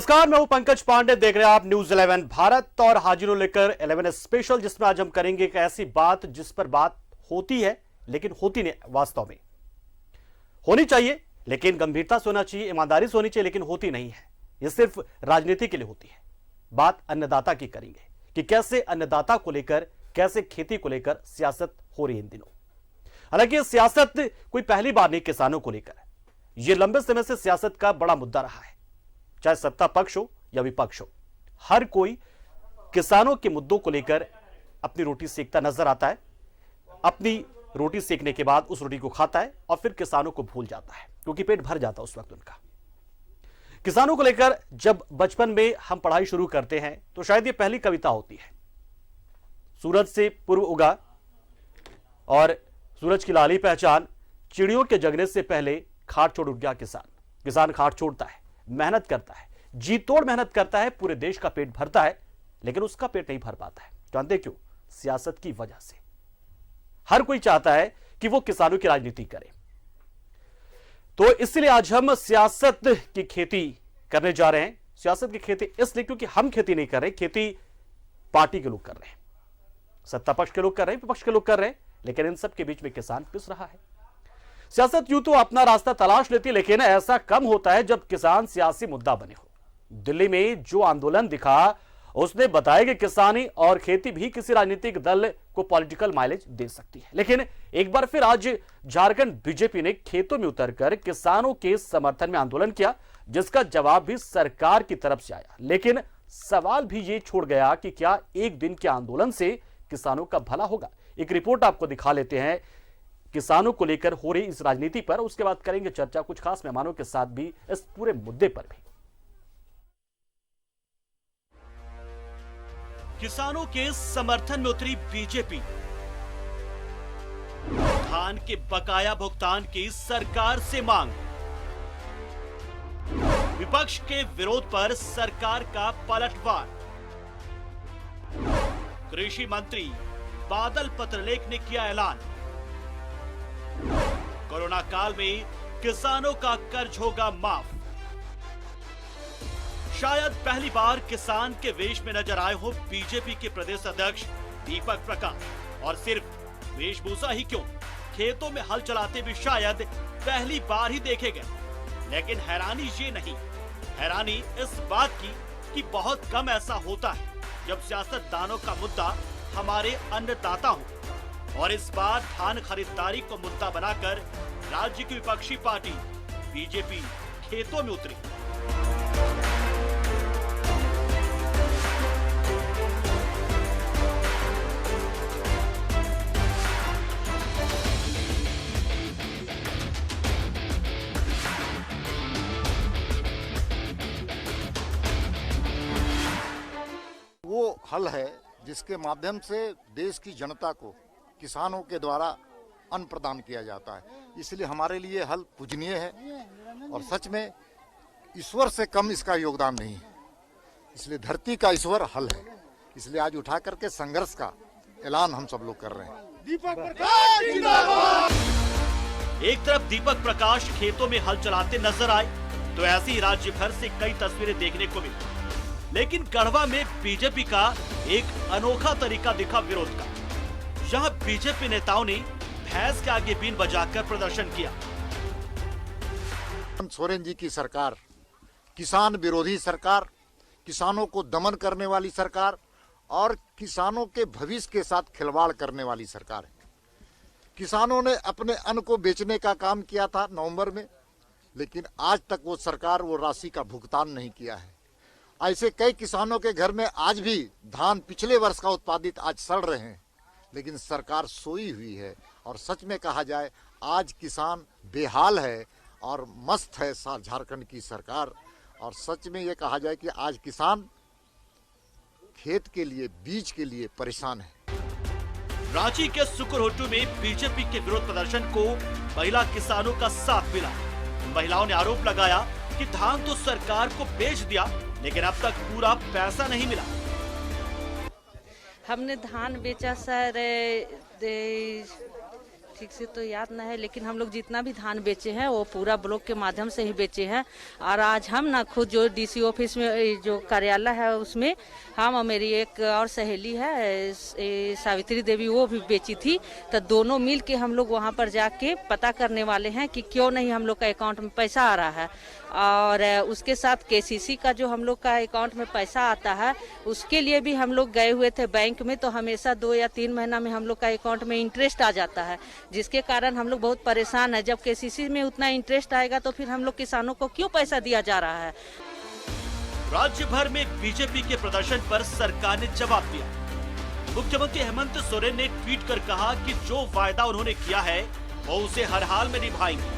नमस्कार, मैं हूं पंकज पांडे। देख रहे हैं आप न्यूज 11 भारत और हाजिर लेकर 11 स्पेशल, जिसमें आज हम करेंगे एक ऐसी बात जिस पर बात होती है लेकिन होती नहीं। वास्तव में होनी चाहिए लेकिन गंभीरता से होना चाहिए, ईमानदारी से होनी चाहिए लेकिन होती नहीं है। यह सिर्फ राजनीति के लिए होती है। बात अन्नदाता की करेंगे कि कैसे अन्नदाता को लेकर, कैसे खेती को लेकर सियासत हो रही है इन दिनों। हालांकि सियासत कोई पहली बार नहीं किसानों को लेकर, यह लंबे समय से सियासत का बड़ा मुद्दा रहा है। चाहे सत्ता पक्ष हो या विपक्ष हो, हर कोई किसानों के मुद्दों को लेकर अपनी रोटी सेकता नजर आता है। अपनी रोटी सेकने के बाद उस रोटी को खाता है और फिर किसानों को भूल जाता है, क्योंकि पेट भर जाता है उस वक्त उनका। किसानों को लेकर जब बचपन में हम पढ़ाई शुरू करते हैं तो शायद ये पहली कविता होती है। सूरज से पूर्व उगा और सूरज की लाली पहचान, चिड़ियों के जगने से पहले खाट छोड़ उठ गया किसान। किसान खाट छोड़ता है, मेहनत करता है, जी तोड़ मेहनत करता है, पूरे देश का पेट भरता है, लेकिन उसका पेट नहीं भर पाता है। जानते क्यों? सियासत की वजह से। हर कोई चाहता है कि वो किसानों की राजनीति करे। तो इसलिए आज हम सियासत की खेती करने जा रहे हैं। सियासत की खेती इसलिए क्योंकि हम खेती नहीं कर रहे, खेती पार्टी के लोग कर रहे हैं, सत्ता पक्ष के लोग कर रहे हैं, विपक्ष के लोग कर रहे हैं, लेकिन इन सब के बीच में किसान पिस रहा है। सियासत यूं तो अपना रास्ता तलाश लेती है, लेकिन ऐसा कम होता है जब किसान सियासी मुद्दा बने हो। दिल्ली में जो आंदोलन दिखा, उसने बताया कि किसानी और खेती भी किसी राजनीतिक दल को पॉलिटिकल माइलेज दे सकती है। लेकिन एक बार फिर आज झारखंड बीजेपी ने खेतों में उतरकर किसानों के समर्थन में आंदोलन किया, जिसका जवाब भी सरकार की तरफ से आया। लेकिन सवाल भी ये छोड़ गया कि क्या एक दिन के आंदोलन से किसानों का भला होगा। एक रिपोर्ट आपको दिखा लेते हैं किसानों को लेकर हो रही इस राजनीति पर। उसके बाद करेंगे चर्चा कुछ खास मेहमानों के साथ भी इस पूरे मुद्दे पर भी। किसानों के समर्थन में उतरी बीजेपी, धान के बकाया भुगतान की सरकार से मांग, विपक्ष के विरोध पर सरकार का पलटवार, कृषि मंत्री बादल पत्रलेख ने किया ऐलान, कोरोना काल में किसानों का कर्ज होगा माफ। शायद पहली बार किसान के वेश में नजर आए हो बीजेपी के प्रदेश अध्यक्ष दीपक प्रकाश। और सिर्फ वेशभूषा ही क्यों, खेतों में हल चलाते भी शायद पहली बार ही देखे गए। लेकिन हैरानी ये नहीं, हैरानी इस बात की कि बहुत कम ऐसा होता है जब सियासतदानों का मुद्दा हमारे अन्नदाता हो। और इस बार धान खरीदारी को मुद्दा बनाकर राज्य की विपक्षी पार्टी बीजेपी खेतों में उतरी। वो हल है जिसके माध्यम से देश की जनता को किसानों के द्वारा अन्न प्रदान किया जाता है। इसलिए हमारे लिए हल पूजनीय है और सच में ईश्वर से कम इसका योगदान नहीं है। इसलिए धरती का ईश्वर हल है। इसलिए आज उठा करके संघर्ष का ऐलान हम सब लोग कर रहे हैं। दीपक प्रकाश जिंदाबाद। एक तरफ दीपक प्रकाश खेतों में हल चलाते नजर आए तो ऐसी ही राज्य भर से कई तस्वीरें देखने को मिली। लेकिन गढ़वा में बीजेपी का एक अनोखा तरीका दिखा विरोध का। जहां बीजेपी नेताओं ने भैंस के आगे बीन बजाकर प्रदर्शन किया। सोरेन जी की सरकार किसान विरोधी सरकार, किसानों को दमन करने वाली सरकार और किसानों के भविष्य के साथ खिलवाड़ करने वाली सरकार है। किसानों ने अपने अन्न को बेचने का काम किया था नवंबर में, लेकिन आज तक वो सरकार वो राशि का भुगतान नहीं किया है। ऐसे कई किसानों के घर में आज भी धान पिछले वर्ष का उत्पादित आज सड़ रहे हैं, लेकिन सरकार सोई हुई है। और सच में कहा जाए आज किसान बेहाल है और मस्त है झारखंड की सरकार। और सच में ये कहा जाए कि आज किसान खेत के लिए, बीज के लिए परेशान है। रांची के सुकुरहोटू में बीजेपी के विरोध प्रदर्शन को महिला किसानों का साथ मिला। महिलाओं ने आरोप लगाया कि धान तो सरकार को बेच दिया, लेकिन अब तक पूरा पैसा नहीं मिला। हमने धान बेचा सर ठीक से तो याद ना है, लेकिन हम लोग जितना भी धान बेचे हैं वो पूरा ब्लॉक के माध्यम से ही बेचे हैं। और आज हम ना खुद जो डीसी ऑफिस में जो कार्यालय है उसमें हम और मेरी एक और सहेली है सावित्री देवी, वो भी बेची थी। तो दोनों मिल के हम लोग वहाँ पर जाके पता करने वाले हैं कि क्यों नहीं हम लोग का अकाउंट में पैसा आ रहा है। और उसके साथ केसीसी का जो हम लोग का अकाउंट में पैसा आता है उसके लिए भी हम लोग गए हुए थे बैंक में। तो हमेशा 2 या 3 महीना में हम लोग का अकाउंट में इंटरेस्ट आ जाता है, जिसके कारण हम लोग बहुत परेशान है। जब केसीसी में उतना इंटरेस्ट आएगा तो फिर हम लोग किसानों को क्यों पैसा दिया जा रहा है। राज्य भर में बीजेपी के प्रदर्शन पर सरकार ने जवाब दिया। मुख्यमंत्री हेमंत सोरेन ने ट्वीट कर कहा कि जो वायदा उन्होंने किया है वो उसे हर हाल में निभाएंगे।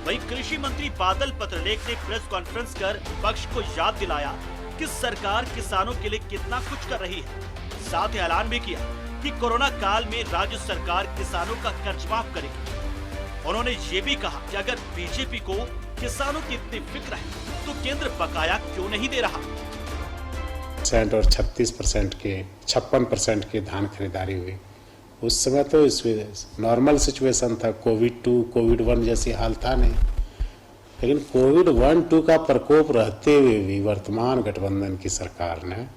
वहीं कृषि मंत्री बादल पत्रलेख ने प्रेस कॉन्फ्रेंस कर विपक्ष को याद दिलाया कि सरकार किसानों के लिए कितना कुछ कर रही है। साथ ही ऐलान भी किया कि कोरोना काल में राज्य सरकार किसानों का कर्ज माफ करेगी। उन्होंने ये भी कहा कि अगर बीजेपी को किसानों की इतनी फिक्र है तो केंद्र बकाया क्यों नहीं दे रहा। और 36% के 56% की धान खरीदारी हुई। उस समय तो नॉर्मल सिचुएशन था, कोविड 2 कोविड 1 जैसी हाल था नहीं। लेकिन कोविड 1-2 का प्रकोप रहते हुए भी वर्तमान गठबंधन की सरकार ने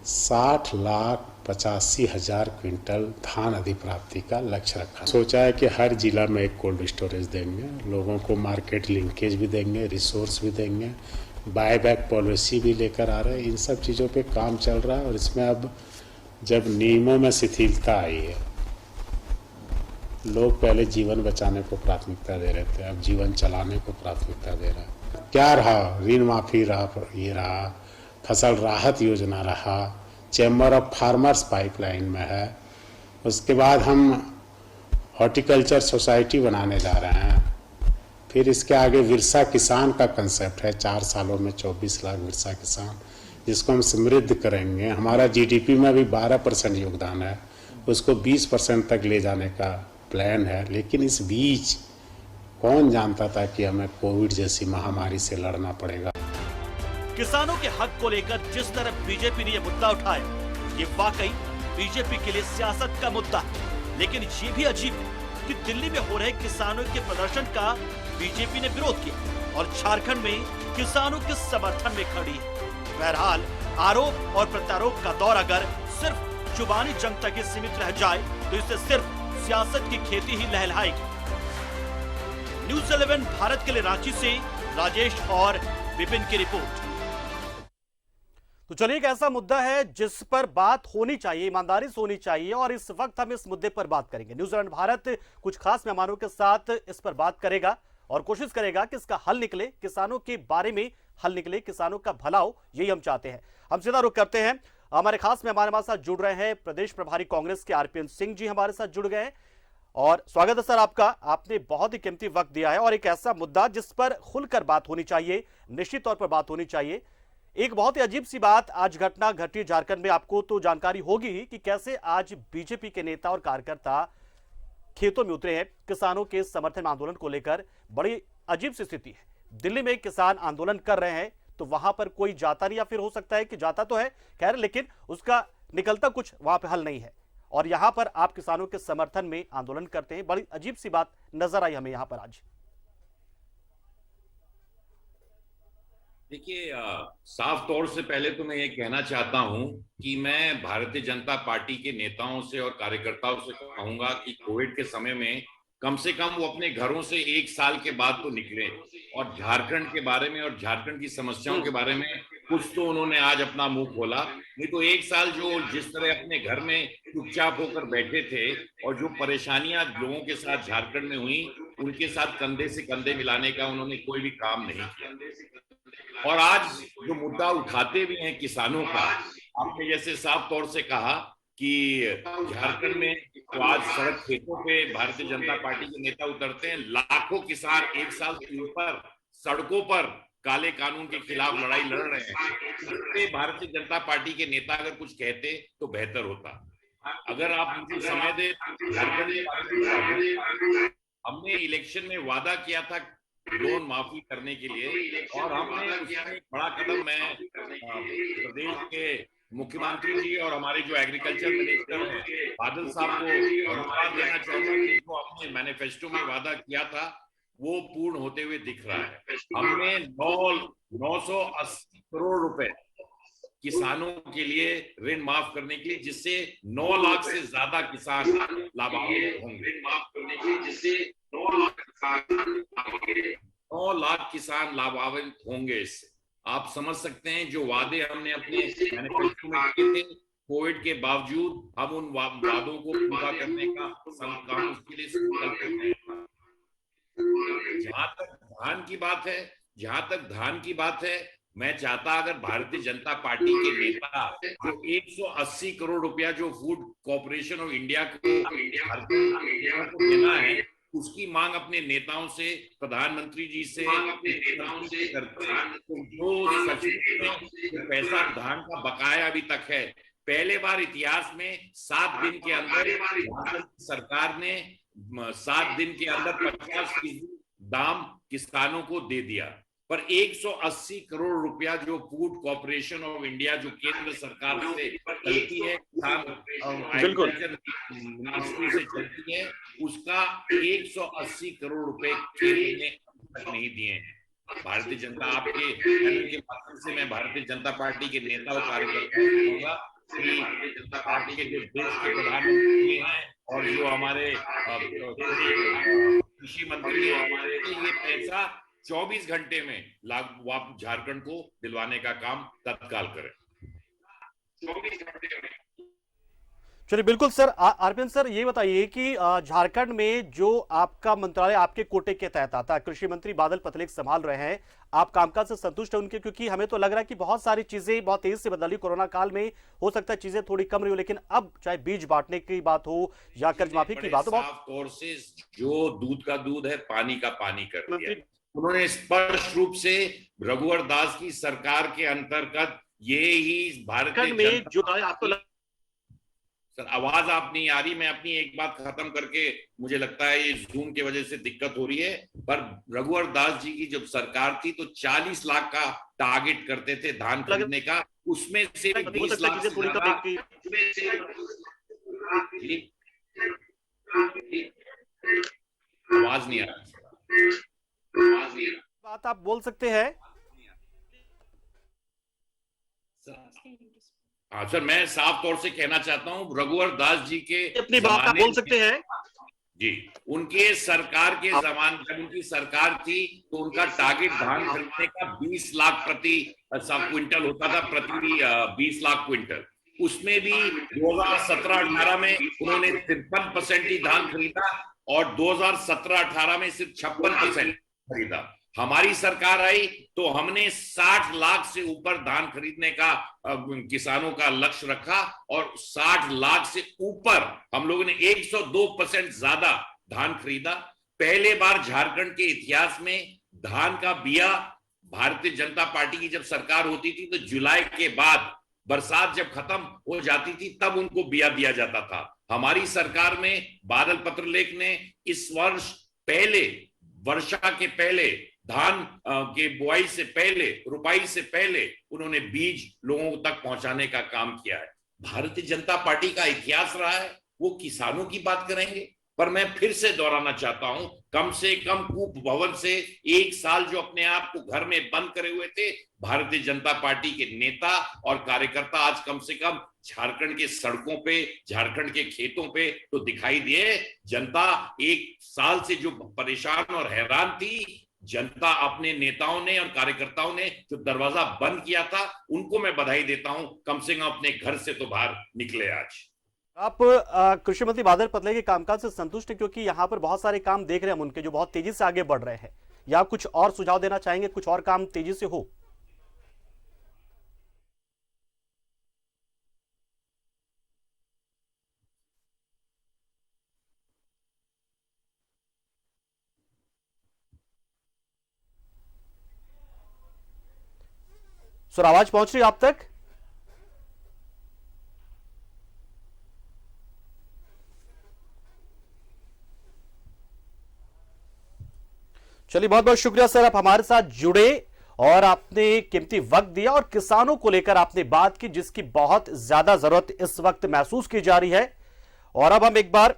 60,85,000 क्विंटल धान अधिप्राप्ति का लक्ष्य रखा। सोचा है कि हर जिला में एक कोल्ड स्टोरेज देंगे, लोगों को मार्केट लिंकेज भी देंगे, रिसोर्स भी देंगे, बायबैक पॉलिसी भी लेकर आ रहे हैं। इन सब चीज़ों पे काम चल रहा है। और इसमें अब जब नियमों में शिथिलता आई है, लोग पहले जीवन बचाने को प्राथमिकता दे रहे थे, अब जीवन चलाने को प्राथमिकता दे रहा है। क्या रहा? ऋण माफी रहा, ये रहा, फसल राहत योजना रहा, चैम्बर ऑफ फार्मर्स पाइपलाइन में है। उसके बाद हम हॉर्टिकल्चर सोसाइटी बनाने जा रहे हैं। फिर इसके आगे विरसा किसान का कंसेप्ट है, 4 सालों में 24 लाख विरसा किसान, जिसको हम समृद्ध करेंगे। हमारा जीडीपी में भी 12% योगदान है, उसको 20% तक ले जाने का प्लान है। लेकिन इस बीच कौन जानता था कि हमें कोविड जैसी महामारी से लड़ना पड़ेगा। किसानों के हक को लेकर जिस तरह बीजेपी ने यह मुद्दा उठाया, ये वाकई बीजेपी के लिए सियासत का मुद्दा है। लेकिन ये भी अजीब है कि दिल्ली में हो रहे किसानों के प्रदर्शन का बीजेपी ने विरोध किया और झारखंड में किसानों के समर्थन में खड़ी है। बहरहाल आरोप और प्रत्यारोप का दौर अगर सिर्फ जुबानी जंग तक ही सीमित रह जाए तो इससे सिर्फ सियासत की खेती ही लहलहाएगी। न्यूज़ 11 भारत के लिए रांची से राजेश और विपिन की रिपोर्ट। तो चलिए, एक ऐसा मुद्दा है जिस पर बात होनी चाहिए, ईमानदारी से होनी चाहिए, और इस वक्त हम इस मुद्दे पर बात करेंगे। न्यूज़ 11 भारत कुछ खास मेहमानों के साथ इस पर बात करेगा और कोशिश करेगा कि इसका हल निकले, किसानों के बारे में हल निकले, किसानों का भला हो, यही हम चाहते हैं। हम सीधा रुख करते हैं। हमारे खास मेहमान हमारे साथ जुड़ रहे हैं प्रदेश प्रभारी कांग्रेस के आरपीएन सिंह जी हमारे साथ जुड़ गए हैं। और स्वागत है सर आपका। आपने बहुत ही कीमती वक्त दिया है और एक ऐसा मुद्दा जिस पर खुलकर बात होनी चाहिए, निश्चित तौर पर बात होनी चाहिए। एक बहुत ही अजीब सी बात आज घटना घटी झारखंड में। आपको तो जानकारी होगी ही कि कैसे आज बीजेपी के नेता और कार्यकर्ता खेतों में उतरे हैं किसानों के समर्थन आंदोलन को लेकर। बड़ी अजीब सी स्थिति है। दिल्ली में किसान आंदोलन कर रहे हैं तो वहां पर कोई जाता नहीं, या फिर हो सकता है कि जाता तो है खैर, लेकिन उसका निकलता कुछ वहां पे हल नहीं है। और यहां पर आप किसानों के समर्थन में आंदोलन करते हैं। बड़ी अजीब सी बात नजर आई हमें यहां पर आज। देखिए, साफ तौर से पहले तो मैं ये कहना चाहता हूं कि मैं भारतीय जनता पार्टी के नेताओं से और कार्यकर्ताओं से कहूंगा कि कोविड के समय में कम से कम वो अपने घरों से 1 साल के बाद तो निकले और झारखंड के बारे में और झारखंड की समस्याओं के बारे में कुछ तो उन्होंने आज अपना मुंह खोला। नहीं तो 1 साल जो जिस तरह अपने घर में चुपचाप होकर बैठे थे और जो परेशानियां लोगों के साथ झारखंड में हुई, उनके साथ कंधे से कंधे मिलाने का उन्होंने कोई भी काम नहीं किया। और आज जो मुद्दा उठाते भी हैं किसानों का, आपने जैसे साफ तौर से कहा कि झारखंड में तो आज सड़क खेतों पे भारतीय जनता पार्टी के नेता उतरते हैं। लाखों किसान 1 साल से ऊपर सड़कों पर काले कानून के खिलाफ लड़ाई लड़ रहे हैं। इससे भारतीय जनता पार्टी के नेता अगर कुछ कहते तो बेहतर होता। अगर आप मुझे समय दे, झारखंड हमने इलेक्शन में वादा किया था लोन माफी करने के लिए और हमने उसमें एक बड़ा कदम मैं प्रदेश के मुख्यमंत्री जी और हमारे जो एग्रीकल्चर मिनिस्टर हैं बादल साहब को धन्यवाद देना चाहूंगा कि जो अपने मैनिफेस्टो में वादा किया था वो पूर्ण होते हुए दिख रहा है। हमने 980 करोड़ रुपए किसानों के लिए ऋण माफ करने के लिए, जिससे 9 लाख से ज्यादा किसान लाभान्वित होंगे। 9 लाख किसान लाभान्वित होंगे। इससे आप समझ सकते हैं जो वादे हमने अपने मैनिफेस्टो में किए थे, कोविड के बावजूद हम उन वादों को पूरा करने का काम उसके लिए संकल्पित हैं। जहां तक धान की बात है, मैं चाहता अगर भारतीय जनता पार्टी के नेता जो 180 करोड़ रुपया जो फूड कॉर्पोरेशन ऑफ इंडिया को देना है, उसकी मांग अपने नेताओं से, प्रधानमंत्री जी से करते हैं। तो जो सच में पैसा धान का बकाया अभी तक है, पहले बार इतिहास में 7 दिन के अंदर सरकार ने 7 दिन के अंदर 50% दाम किसानों को दे दिया। पर 180 करोड़ रुपया जो फूड कॉर्पोरेशन ऑफ इंडिया जो केंद्र सरकार से चलती है, एग्रीकल्चर मिनिस्ट्री से चलती है, उसका 180 करोड़ रुपए केंद्र ने तक नहीं दिए हैं। भारतीय जनता आपके चैनल के माध्यम से मैं भारतीय जनता पार्टी के नेता और कार्यकर्ताओं को कहूंगा कि भारतीय जनता पार्टी के जो देश के प्रधानमंत्री हैं और जो हमारे कृषि मंत्री हैं, ये पैसा 24 घंटे में झारखंड को दिलवाने का काम तत्काल करें। 24 घंटे में। चलिए बिल्कुल सर। आरपीएन सर, ये बताइए कि झारखंड में जो आपका मंत्रालय आपके कोटे के तहत आता है, कृषि मंत्री बादल पत्रलेख संभाल रहे हैं, आप कामकाज से संतुष्ट हैं उनके? क्योंकि हमें तो लग रहा है कि बहुत सारी चीजें बहुत तेज से बदली, कोरोना काल में हो सकता है चीजें थोड़ी कम रही हो, लेकिन अब चाहे बीज बांटने की बात हो या कर्ज माफी की बात हो, साफ तौर से जो दूध का दूध है, पानी का पानी कर दिया। उन्होंने स्पष्ट रूप से रघुवर दास की सरकार के अंतर्गत ये ही भारतीय में जो आपको सर आवाज आप नहीं आ रही, मैं अपनी एक बात खत्म करके, मुझे लगता है ये जूम की वजह से दिक्कत हो रही है। पर रघुवर दास जी की जब सरकार थी तो 40 लाख का टारगेट करते थे धान खरीदने का, उसमें से 20 लाख से आवाज नहीं आ रही। बात आप बोल सकते हैं। हाँ सर, मैं साफ तौर से कहना चाहता हूँ रघुवर दास जी के अपनी बात आप बोल सकते हैं जी। उनके सरकार के जमाने जब उनकी सरकार थी तो उनका टारगेट धान खरीदने का 20 लाख प्रति क्विंटल होता था, प्रति 20 लाख क्विंटल। उसमें भी 2017-18 में उन्होंने 53% ही धान खरीदा और 2017-18 में सिर्फ 56% खरीदा। हमारी सरकार आई तो हमने 60 लाख से ऊपर धान खरीदने का किसानों का लक्ष्य रखा और 60 लाख से ऊपर हम लोगों ने 102% ज्यादा धान खरीदा। पहले बार झारखंड के इतिहास में धान का बिया, भारतीय जनता पार्टी की जब सरकार होती थी तो जुलाई के बाद बरसात जब खत्म हो जाती थी तब उनको बिया दिया जाता था। हमारी सरकार में बादल पत्रलेख ने इस वर्ष पहले, वर्षा के पहले, धान के बुआई से पहले, रुपाई से पहले उन्होंने बीज लोगों तक पहुंचाने का काम किया है। भारतीय जनता पार्टी का इतिहास रहा है, वो किसानों की बात करेंगे। पर मैं फिर से दोहराना चाहता हूं, कम से कम कूप भवन से 1 साल जो अपने आप को घर में बंद करे हुए थे, भारतीय जनता पार्टी के नेता और कार्यकर्ता आज कम से कम झारखंड के सड़कों पे, झारखंड के खेतों पे तो दिखाई दिए। जनता 1 साल से जो परेशान और हैरान थी, जनता अपने नेताओं ने और कार्यकर्ताओं ने जो दरवाजा बंद किया था, उनको मैं बधाई देता हूं, कम से कम अपने घर से तो बाहर निकले। आज आप कृषि मंत्री बादल पत्रलेख के कामकाज से संतुष्ट हैं? क्योंकि यहाँ पर बहुत सारे काम देख रहे हैं हम उनके जो बहुत तेजी से आगे बढ़ रहे हैं, या कुछ और सुझाव देना चाहेंगे, कुछ और काम तेजी से हो? सर आवाज पहुंच रही है आप तक? चलिए बहुत बहुत शुक्रिया सर, आप हमारे साथ जुड़े और आपने कीमती वक्त दिया और किसानों को लेकर आपने बात की जिसकी बहुत ज्यादा जरूरत इस वक्त महसूस की जा रही है। और अब हम एक बार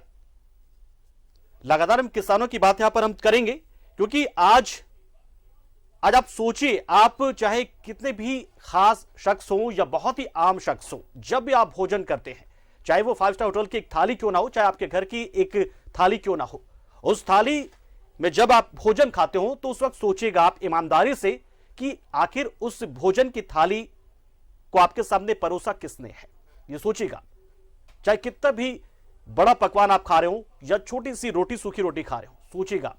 लगातार हम किसानों की बात यहां पर हम करेंगे, क्योंकि आज आप सोचिए, आप चाहे कितने भी खास शख्स हो या बहुत ही आम शख्स हो, जब भी आप भोजन करते हैं, चाहे वो 5 स्टार होटल की एक थाली क्यों ना हो, चाहे आपके घर की एक थाली क्यों ना हो, उस थाली में जब आप भोजन खाते हो तो उस वक्त सोचिएगा आप ईमानदारी से कि आखिर उस भोजन की थाली को आपके सामने परोसा किसने है। ये सोचिएगा, चाहे कितना भी बड़ा पकवान आप खा रहे हो या छोटी सी रोटी, सूखी रोटी खा रहे हो, सोचिएगा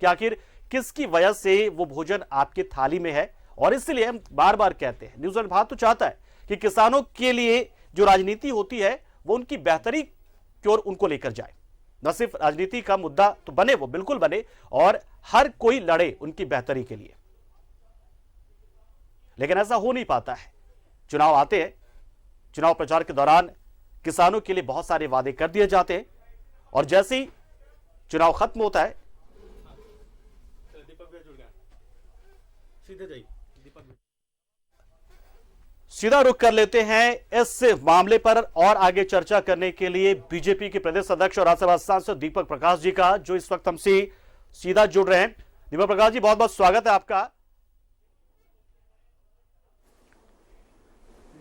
कि आखिर किसकी वजह से वो भोजन आपके थाली में है। और इसलिए हम बार बार कहते हैं, न्यूज़ भारत तो चाहता है कि किसानों के लिए जो राजनीति होती है वो उनकी बेहतरी की ओर उनको लेकर जाए। न सिर्फ राजनीति का मुद्दा तो बने, वो बिल्कुल बने, और हर कोई लड़े उनकी बेहतरी के लिए, लेकिन ऐसा हो नहीं पाता है। चुनाव आते हैं, चुनाव प्रचार के दौरान किसानों के लिए बहुत सारे वादे कर दिए जाते हैं और जैसे ही चुनाव खत्म होता है, सीधा रुख कर लेते हैं इस मामले पर और आगे चर्चा करने के लिए बीजेपी के प्रदेश अध्यक्ष और राज्यसभा सांसद दीपक प्रकाश जी का, जो इस वक्त हमसे सीधा जुड़ रहे हैं। दीपक प्रकाश जी, बहुत बहुत स्वागत है आपका।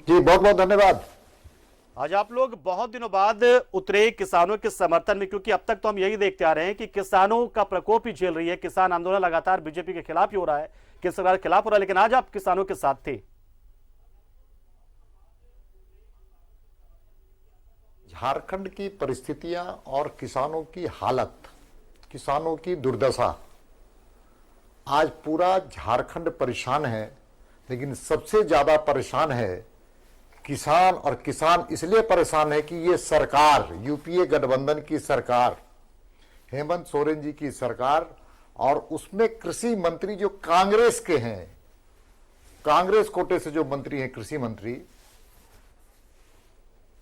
जी बहुत बहुत धन्यवाद। आज आप लोग बहुत दिनों बाद उतरे किसानों के समर्थन में, क्योंकि अब तक तो हम यही देखते आ रहे हैं कि किसानों का प्रकोप ही झेल रही है, किसान आंदोलन लगातार बीजेपी के खिलाफ ही हो रहा है, केंद्र सरकार के खिलाफ हो रहा है, लेकिन आज आप किसानों के साथ थे। झारखंड की परिस्थितियां और किसानों की हालत, किसानों की दुर्दशा, आज पूरा झारखंड परेशान है। लेकिन सबसे ज्यादा परेशान है किसान, और किसान इसलिए परेशान है कि ये सरकार, यूपीए गठबंधन की सरकार, हेमंत सोरेन जी की सरकार, और उसमें कृषि मंत्री जो कांग्रेस के हैं, कांग्रेस कोटे से जो मंत्री हैं कृषि मंत्री,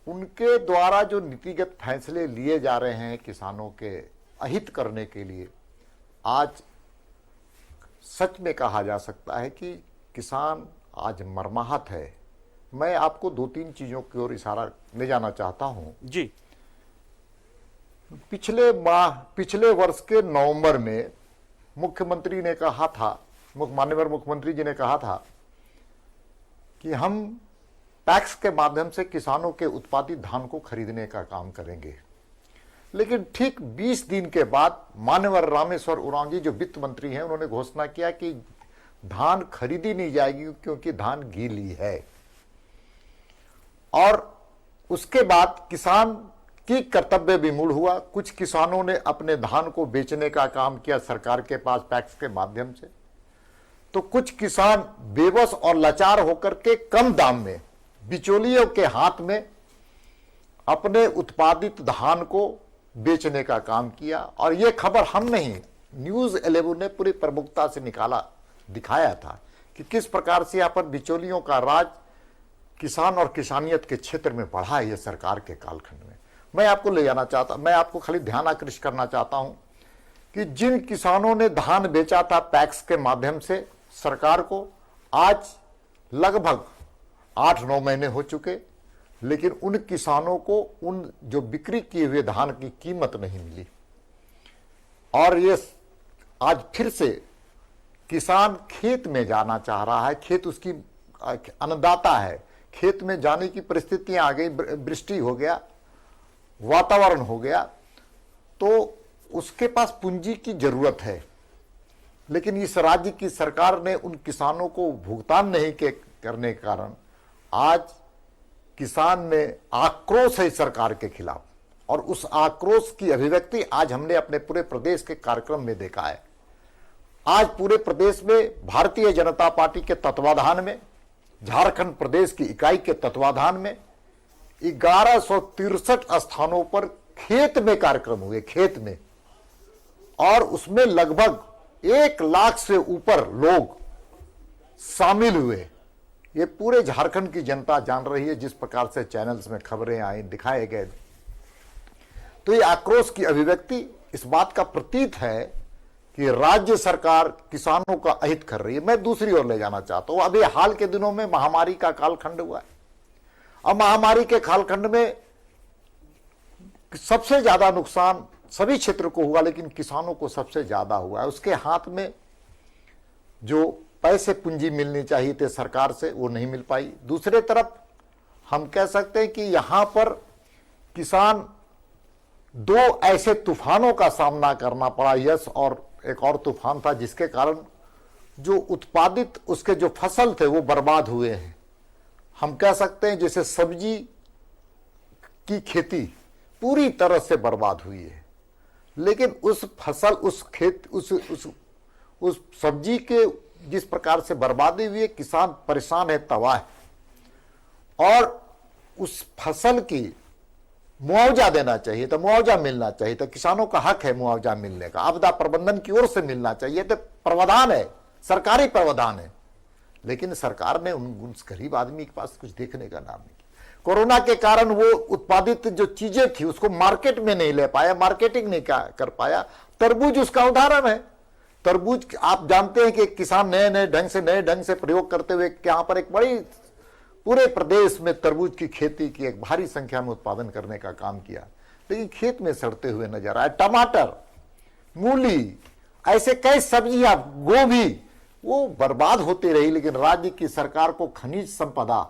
उनके द्वारा जो नीतिगत फैसले लिए जा रहे हैं किसानों के अहित करने के लिए, आज सच में कहा जा सकता है कि किसान आज मर्माहत है। मैं आपको 2-3 चीजों की ओर इशारा ले जाना चाहता हूं जी। पिछले वर्ष के नवंबर में मुख्यमंत्री ने कहा था, माननीय मुख्यमंत्री जी ने कहा था कि हम टैक्स के माध्यम से किसानों के उत्पादित धान को खरीदने का काम करेंगे। लेकिन ठीक 20 दिन के बाद माननीय रामेश्वर उरांव जी जो वित्त मंत्री हैं, उन्होंने घोषणा किया कि धान खरीदी नहीं जाएगी क्योंकि धान गीली है। और उसके बाद किसान की कर्तव्य विमूढ़ हुआ। कुछ किसानों ने अपने धान को बेचने का काम किया सरकार के पास टैक्स के माध्यम से, तो कुछ किसान बेबस और लाचार होकर के कम दाम में बिचौलियों के हाथ में अपने उत्पादित धान को बेचने का काम किया। और यह खबर हम नहीं, न्यूज़ 11 ने पूरी प्रमुखता से दिखाया था कि किस प्रकार से यहाँ पर बिचौलियों का राज किसान और किसानियत के क्षेत्र में बढ़ा है ये सरकार के कालखंड में। मैं आपको खाली ध्यान आकृष्ट करना चाहता हूं कि जिन किसानों ने धान बेचा था पैक्स के माध्यम से सरकार को, आज लगभग 8-9 महीने हो चुके, लेकिन उन किसानों को उन जो बिक्री किए हुए धान की कीमत नहीं मिली। और ये आज फिर से किसान खेत में जाना चाह रहा है, खेत उसकी अन्नदाता है, खेत में जाने की परिस्थितियां आ गई, वृष्टि हो गया, वातावरण हो गया, तो उसके पास पूंजी की जरूरत है। लेकिन इस राज्य की सरकार ने उन किसानों को भुगतान नहीं करने के कारण आज किसान ने आक्रोश है सरकार के खिलाफ, और उस आक्रोश की अभिव्यक्ति आज हमने अपने पूरे प्रदेश के कार्यक्रम में देखा है। आज पूरे प्रदेश में भारतीय जनता पार्टी के तत्वाधान में, झारखंड प्रदेश की इकाई के तत्वाधान में 1163 स्थानों पर खेत में कार्यक्रम हुए, खेत में, और उसमें लगभग 1 लाख से ऊपर लोग शामिल हुए। ये पूरे झारखंड की जनता जान रही है, जिस प्रकार से चैनल्स में खबरें आई, दिखाए गए। तो ये आक्रोश की अभिव्यक्ति इस बात का प्रतीत है कि राज्य सरकार किसानों का अहित कर रही है। मैं दूसरी ओर ले जाना चाहता हूं। अभी हाल के दिनों में महामारी का कालखंड हुआ है। अब महामारी के कालखंड में सबसे ज्यादा नुकसान सभी क्षेत्र को हुआ, लेकिन किसानों को सबसे ज्यादा हुआ है। उसके हाथ में जो पैसे पूंजी मिलनी चाहिए थे सरकार से, वो नहीं मिल पाई। दूसरे तरफ हम कह सकते हैं कि यहां पर किसान दो ऐसे तूफानों का सामना करना पड़ा, यस और एक और तूफान था, जिसके कारण जो उत्पादित उसके जो फसल थे वो बर्बाद हुए हैं। हम कह सकते हैं जैसे सब्जी की खेती पूरी तरह से बर्बाद हुई है, लेकिन उस फसल उस सब्जी के जिस प्रकार से बर्बादी हुई है, किसान परेशान है, तबाह है, और उस फसल की मुआवजा देना चाहिए, तो मुआवजा मिलना चाहिए, तो किसानों का हक है मुआवजा मिलने का, आपदा प्रबंधन की ओर से मिलना चाहिए, तो प्रावधान है, सरकारी प्रावधान है, लेकिन सरकार ने उस गरीब आदमी के पास कुछ देखने का नाम नहीं किया। कोरोना के कारण वो उत्पादित जो चीजें थी उसको मार्केट में नहीं ले पाया, मार्केटिंग नहीं कर पाया। तरबूज उसका उदाहरण है। तरबूज आप जानते हैं कि किसान नए ढंग से प्रयोग करते हुए यहाँ पर एक बड़ी पूरे प्रदेश में तरबूज की खेती की, एक भारी संख्या में उत्पादन करने का काम किया, लेकिन खेत में सड़ते हुए नजर आए। टमाटर, मूली, ऐसे कई सब्जियां, गोभी, वो बर्बाद होती रही, लेकिन राज्य की सरकार को खनिज संपदा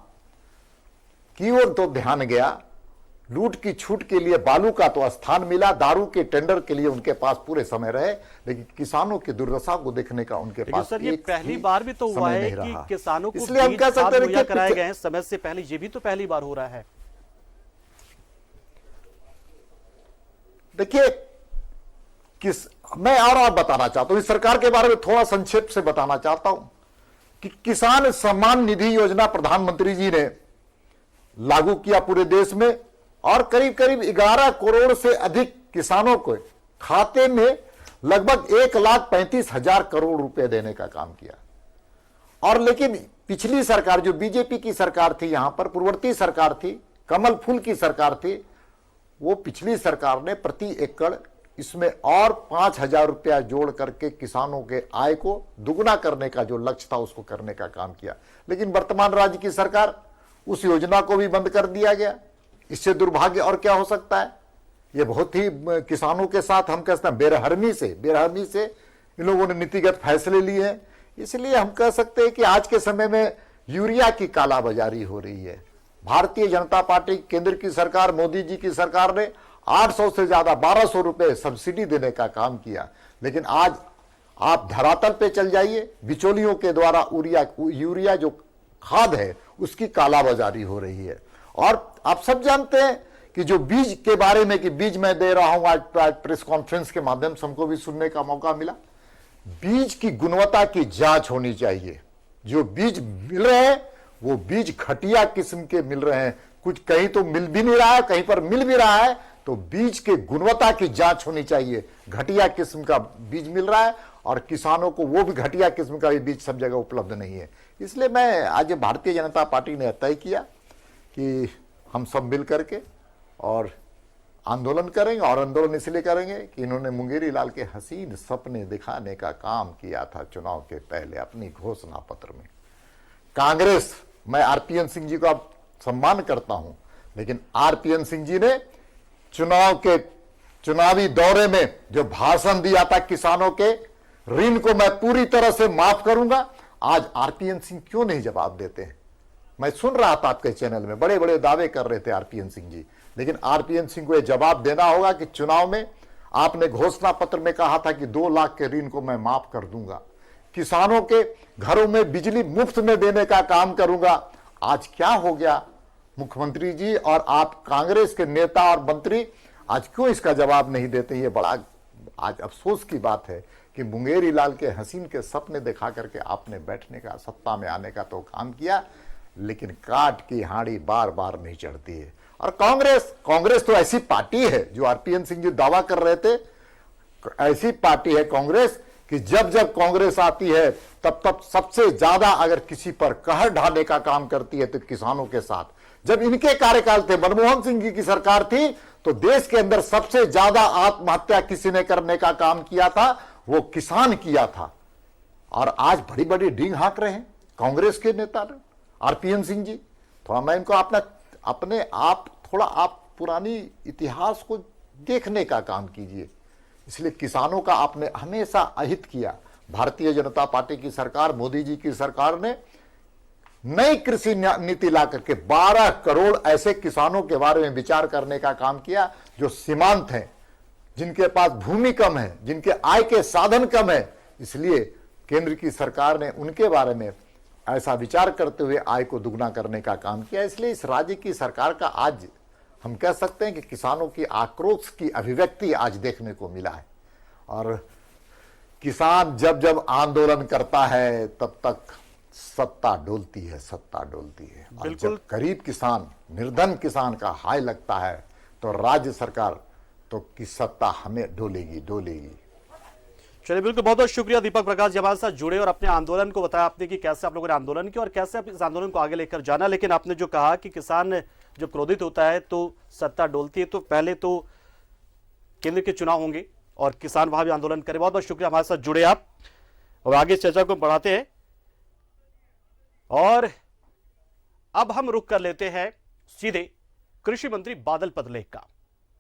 की ओर तो ध्यान गया। लूट की छूट के लिए बालू का तो स्थान मिला, दारू के टेंडर के लिए उनके पास पूरे समय रहे, लेकिन किसानों की दुर्दशा को देखने का उनके पास सर ये पहली बार भी तो हुआ है कि किसानों को इसलिए हम कह सकते हैं कि कराए गए हैं समय से पहले, ये भी तो पहली बार हो रहा है। देखिए मैं और बताना चाहता हूं, इस सरकार के बारे में थोड़ा संक्षेप से बताना चाहता हूं कि किसान सम्मान निधि योजना प्रधानमंत्री जी ने लागू किया पूरे देश में, और करीब करीब 11 करोड़ से अधिक किसानों को खाते में लगभग 1,35,000 करोड़ रुपए देने का काम किया। और लेकिन पिछली सरकार जो बीजेपी की सरकार थी, यहां पर पूर्ववर्ती सरकार थी, कमल फूल की सरकार थी, वो पिछली सरकार ने प्रति एकड़ इसमें और 5,000 रुपया जोड़ करके किसानों के आय को दुगुना करने का जो लक्ष्य था उसको करने का काम किया। लेकिन वर्तमान राज्य की सरकार, उस योजना को भी बंद कर दिया गया। इससे दुर्भाग्य और क्या हो सकता है। ये बहुत ही किसानों के साथ हम कहते हैं बेरहमी से इन लोगों ने नीतिगत फैसले लिए हैं। इसलिए हम कह सकते हैं कि आज के समय में यूरिया की कालाबाजारी हो रही है। भारतीय जनता पार्टी केंद्र की सरकार, मोदी जी की सरकार ने 800 से ज्यादा 1,200 रुपए सब्सिडी देने का काम किया, लेकिन आज आप धरातल पे चल जाइए, बिचौलियों के द्वारा यूरिया जो खाद है उसकी कालाबाजारी हो रही है। और आप सब जानते हैं कि जो बीज के बारे में कि बीज मैं दे रहा हूं, आज प्रेस कॉन्फ्रेंस के माध्यम से हमको भी सुनने का मौका मिला, बीज की गुणवत्ता की जांच होनी चाहिए। जो बीज मिल रहे हैं वो बीज घटिया किस्म के मिल रहे हैं, कुछ कहीं तो मिल भी नहीं रहा है, कहीं पर मिल भी रहा है, तो बीज के गुणवत्ता की जांच होनी चाहिए। घटिया किस्म का बीज मिल रहा है और किसानों को वो भी घटिया किस्म का भी बीज सब जगह उपलब्ध नहीं है। इसलिए मैं आज भारतीय जनता पार्टी ने तय किया कि हम सब मिल करके और आंदोलन करेंगे, और आंदोलन इसलिए करेंगे कि इन्होंने मुंगेरी लाल के हसीन सपने दिखाने का काम किया था चुनाव के पहले अपनी घोषणा पत्र में। कांग्रेस, मैं आरपीएन सिंह जी का सम्मान करता हूं, लेकिन आरपीएन सिंह जी ने चुनावी दौरे में जो भाषण दिया था किसानों के ऋण को मैं पूरी तरह से माफ करूंगा, आज आरपीएन सिंह क्यों नहीं जवाब देते हैं। मैं सुन रहा था आपके चैनल में बड़े बड़े दावे कर रहे थे आरपीएन सिंह जी, लेकिन आरपीएन सिंह को यह जवाब देना होगा कि चुनाव में आपने घोषणा पत्र में कहा था कि 2 लाख के ऋण को मैं माफ कर दूंगा, किसानों के घरों में बिजली मुफ्त में देने का काम करूंगा। आज क्या हो गया मुख्यमंत्री जी और आप कांग्रेस के नेता और मंत्री आज क्यों इसका जवाब नहीं देते। ये बड़ा आज अफसोस की बात है कि मुंगेरी लाल के हसीन के सपने दिखा करके आपने बैठने का, सत्ता में आने का तो काम किया, लेकिन काट की हांडी बार बार नहीं चढ़ती है। और कांग्रेस तो ऐसी पार्टी है जो आरपीएन सिंह जी दावा कर रहे थे, ऐसी पार्टी है कांग्रेस कि जब जब कांग्रेस आती है तब तब सबसे ज्यादा अगर किसी पर कहर ढाने का काम करती है तो किसानों के साथ। जब इनके कार्यकाल थे, मनमोहन सिंह जी की सरकार थी, तो देश के अंदर सबसे ज्यादा आत्महत्या किसी ने करने का काम किया था, वो किसान किया था। और आज बड़ी बड़ी डींग हाँक रहे हैं कांग्रेस के नेता आरपीएन सिंह जी। थोड़ा मैं इनको अपने आप थोड़ा आप पुरानी इतिहास को देखने का काम कीजिए। इसलिए किसानों का आपने हमेशा अहित किया। भारतीय जनता पार्टी की सरकार, मोदी जी की सरकार ने नई कृषि नीति ला करके 12 करोड़ ऐसे किसानों के बारे में विचार करने का काम किया जो सीमांत हैं, जिनके पास भूमि कम है, जिनके आय के साधन कम है। इसलिए केंद्र की सरकार ने उनके बारे में ऐसा विचार करते हुए आय को दुगना करने का काम किया। इसलिए इस राज्य की सरकार का आज हम कह सकते हैं कि किसानों की आक्रोश की अभिव्यक्ति आज देखने को मिला है। और किसान जब जब आंदोलन करता है तब तक सत्ता डोलती है, सत्ता डोलती है। और जब गरीब किसान, निर्धन किसान का हाय लगता है तो राज्य सरकार तो की सत्ता हमें डोलेगी। चलिए, बिल्कुल, बहुत बहुत शुक्रिया दीपक प्रकाश जी हमारे साथ जुड़े और अपने आंदोलन को बताया आपने कि कैसे आप लोगों ने आंदोलन किया और कैसे आप इस आंदोलन को आगे लेकर जाना। लेकिन आपने जो कहा कि किसान जब क्रोधित होता है तो सत्ता डोलती है, तो पहले तो केंद्र के चुनाव होंगे और किसान वहां भी आंदोलन करें। बहुत बहुत शुक्रिया हमारे साथ जुड़े आप, और आगे चर्चा को बढ़ाते हैं। और अब हम रुख कर लेते हैं सीधे कृषि मंत्री बादल पत्रलेख का,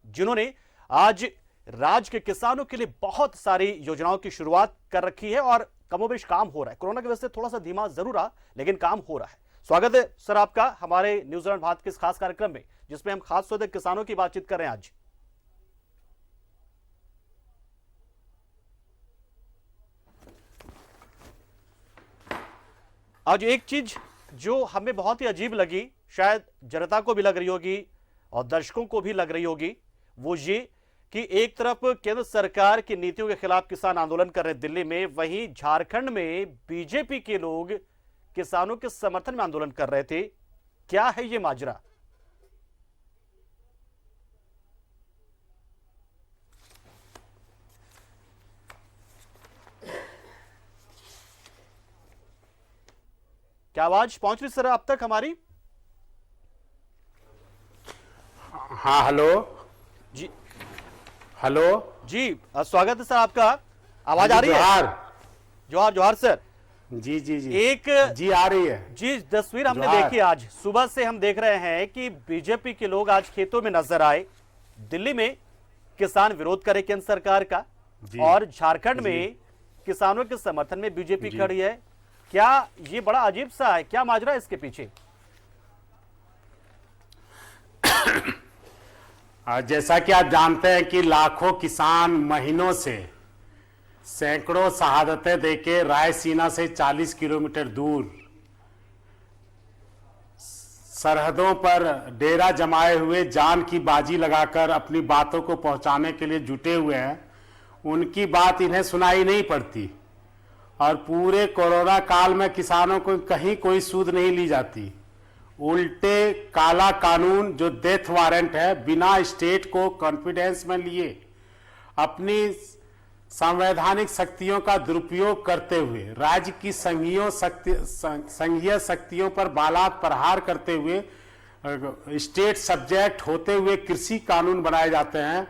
जिन्होंने आज राज्य के किसानों के लिए बहुत सारी योजनाओं की शुरुआत कर रखी है और कमोबेश काम हो रहा है। कोरोना की वजह से थोड़ा सा धीमा जरूर रहा, लेकिन काम हो रहा है। स्वागत है सर आपका हमारे न्यूजीलैंड भारत के इस खास कार्यक्रम में, जिसमें हम खास तौर पर किसानों की बातचीत कर रहे हैं आज। आज एक चीज जो हमें बहुत ही अजीब लगी, शायद जनता को भी लग रही होगी और दर्शकों को भी लग रही होगी, वो ये कि एक तरफ केंद्र सरकार की नीतियों के खिलाफ किसान आंदोलन कर रहे दिल्ली में, वहीं झारखंड में बीजेपी के लोग किसानों के समर्थन में आंदोलन कर रहे थे। क्या है ये माजरा? क्या आवाज पहुंच रही सर अब तक हमारी? हाँ, हेलो जी, हेलो जी, स्वागत है सर आपका। आवाज आ रही है? जोहार जोहार सर। जी जी जी, एक जी आ रही है जी। तस्वीर हमने देखी आज सुबह से, हम देख रहे हैं कि बीजेपी के लोग आज खेतों में नजर आए। दिल्ली में किसान विरोध करे केंद्र सरकार का, और झारखंड में किसानों के समर्थन में बीजेपी खड़ी है। क्या ये बड़ा अजीब सा है? क्या माजरा है इसके पीछे? जैसा कि आप जानते हैं कि लाखों किसान महीनों से सैकड़ों शहादतें देके रायसीना से 40 किलोमीटर दूर सरहदों पर डेरा जमाए हुए जान की बाजी लगाकर अपनी बातों को पहुंचाने के लिए जुटे हुए हैं। उनकी बात इन्हें सुनाई नहीं पड़ती, और पूरे कोरोना काल में किसानों को कहीं कोई सूद नहीं ली जाती। उल्टे काला कानून जो डेथ वारंट है, बिना स्टेट को कॉन्फिडेंस में लिए अपनी संवैधानिक शक्तियों का दुरुपयोग करते हुए राज्य की संघीय शक्तियों पर बालात प्रहार करते हुए स्टेट सब्जेक्ट होते हुए कृषि कानून बनाए जाते हैं,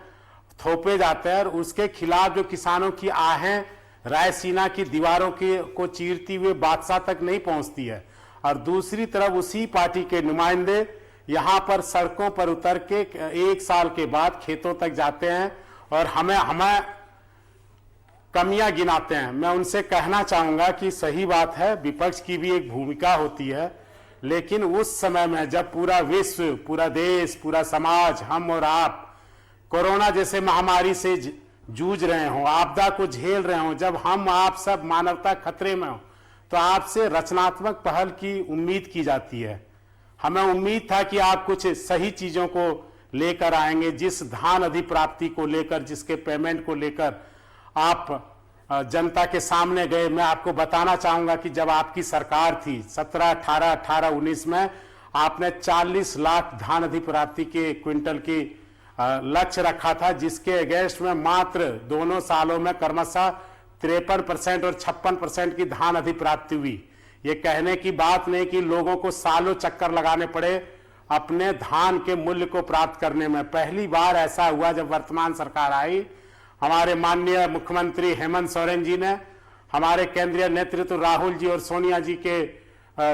थोपे जाते हैं, और उसके खिलाफ जो किसानों की आहें रायसीना की दीवारों को चीरती हुए बादशाह तक नहीं पहुंचती है। और दूसरी तरफ उसी पार्टी के नुमाइंदे यहां पर सड़कों पर उतर के 1 साल के बाद खेतों तक जाते हैं और हमें कमियां गिनाते हैं। मैं उनसे कहना चाहूंगा कि सही बात है, विपक्ष की भी एक भूमिका होती है, लेकिन उस समय में जब पूरा विश्व, पूरा देश, पूरा समाज, हम और आप कोरोना जैसे महामारी से जूझ रहे हों, आपदा को झेल रहे हों, जब हम आप सब मानवता खतरे में हो, तो आपसे रचनात्मक पहल की उम्मीद की जाती है। हमें उम्मीद था कि आप कुछ सही चीजों को लेकर आएंगे, जिस धान अधिप्राप्ति को लेकर, जिसके पेमेंट को लेकर आप जनता के सामने गए। मैं आपको बताना चाहूंगा कि जब आपकी सरकार थी 17-18-19 में, आपने 40 लाख धान अधिप्राप्ति के क्विंटल की लक्ष्य रखा था, जिसके अगेंस्ट में मात्र दोनों सालों में क्रमशः 53% और 56% की धान अधिप्राप्ति हुई। ये कहने की बात नहीं कि लोगों को सालों चक्कर लगाने पड़े अपने धान के मूल्य को प्राप्त करने में। पहली बार ऐसा हुआ जब वर्तमान सरकार आई, हमारे माननीय मुख्यमंत्री हेमंत सोरेन जी ने, हमारे केंद्रीय नेतृत्व राहुल जी और सोनिया जी के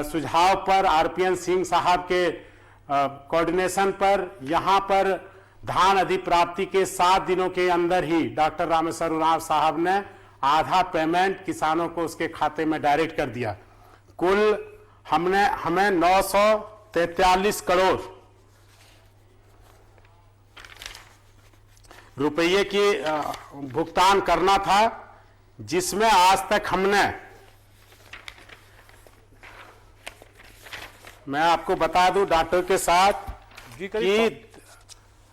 सुझाव पर, आरपीएन सिंह साहब के कोऑर्डिनेशन पर यहाँ पर धान अधिप्राप्ति के 7 दिनों के अंदर ही डॉक्टर रामेश्वर उरांव साहब ने आधा पेमेंट किसानों को उसके खाते में डायरेक्ट कर दिया। कुल हमें 943 करोड़ रुपये की भुगतान करना था, जिसमें आज तक हमने, मैं आपको बता दूं डॉक्टर के साथ कि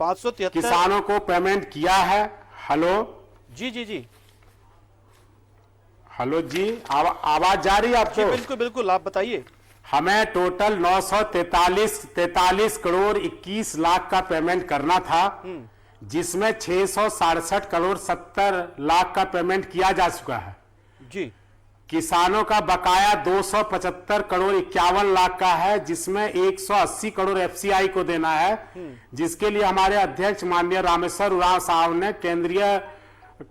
573 किसानों को पेमेंट किया है। हेलो जी जी जी हेलो जी, आवाज जा रही है आपको? जी बिल्कुल बिल्कुल, आप बताइए। हमें टोटल 943 करोड़ 21 लाख का पेमेंट करना था, जिसमें 667 करोड़ 70 लाख का पेमेंट किया जा चुका है जी। किसानों का बकाया 275 करोड़ 51 लाख का है, जिसमें 180 करोड़ एफसीआई को देना है, जिसके लिए हमारे अध्यक्ष माननीय रामेश्वर उरांव साहब ने केंद्रीय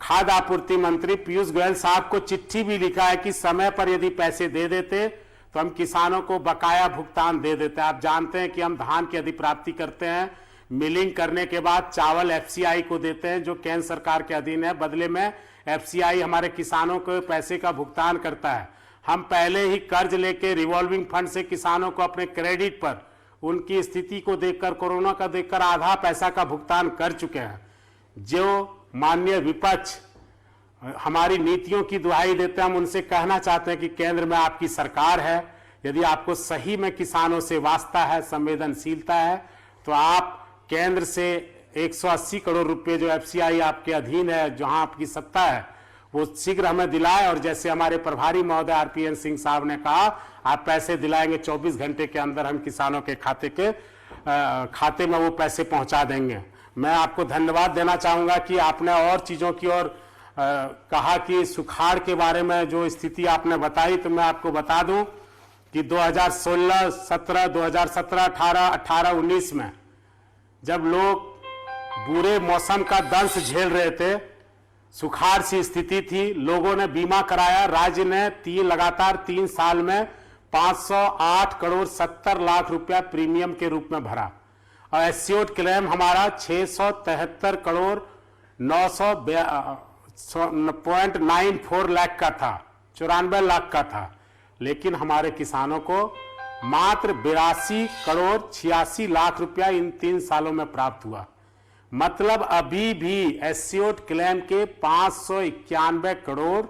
खाद्य आपूर्ति मंत्री पीयूष गोयल साहब को चिट्ठी भी लिखा है कि समय पर यदि पैसे दे देते तो हम किसानों को बकाया भुगतान दे देते। आप जानते हैं कि हम धान की अधिप्राप्ति करते हैं, मिलिंग करने के बाद चावल एफसीआई को देते हैं जो केंद्र सरकार के अधीन है, बदले में एफसीआई हमारे किसानों को पैसे का भुगतान करता है। हम पहले ही कर्ज लेके रिवॉल्विंग फंड से किसानों को अपने क्रेडिट पर उनकी स्थिति को देखकर, कोरोना का देखकर आधा पैसा का भुगतान कर चुके हैं। जो माननीय विपक्ष हमारी नीतियों की दुहाई देते हैं, हम उनसे कहना चाहते हैं कि केंद्र में आपकी सरकार है, यदि आपको सही में किसानों से वास्ता है, संवेदनशीलता है, तो आप केंद्र से 180 करोड़ रुपए जो एफसीआई आपके अधीन है, जहां आपकी सत्ता है, वो शीघ्र हमें दिलाए। और जैसे हमारे प्रभारी महोदय आरपीएन सिंह साहब ने कहा, आप पैसे दिलाएंगे 24 घंटे के अंदर हम किसानों के खाते में वो पैसे पहुंचा देंगे। मैं आपको धन्यवाद देना चाहूंगा कि आपने और चीजों की ओर कहा कि सुखाड़ के बारे में जो स्थिति आपने बताई, तो मैं आपको बता दूं कि 2016, 17, 2017, 18, 19 में जब लोग बुरे मौसम का दंश झेल रहे थे, सुखाड़ सी स्थिति थी, लोगों ने बीमा कराया। राज्य ने लगातार 3 साल में 508 करोड़ 70 लाख रुपया प्रीमियम के रूप में भरा और एस्योर्ड क्लेम हमारा 673 करोड़ 900.94 लाख का था, 94 लाख का था। लेकिन हमारे किसानों को मात्र 82 करोड़ 86 लाख रुपया इन 3 सालों में प्राप्त हुआ। मतलब अभी भी एस्योर्ड क्लेम के 591 करोड़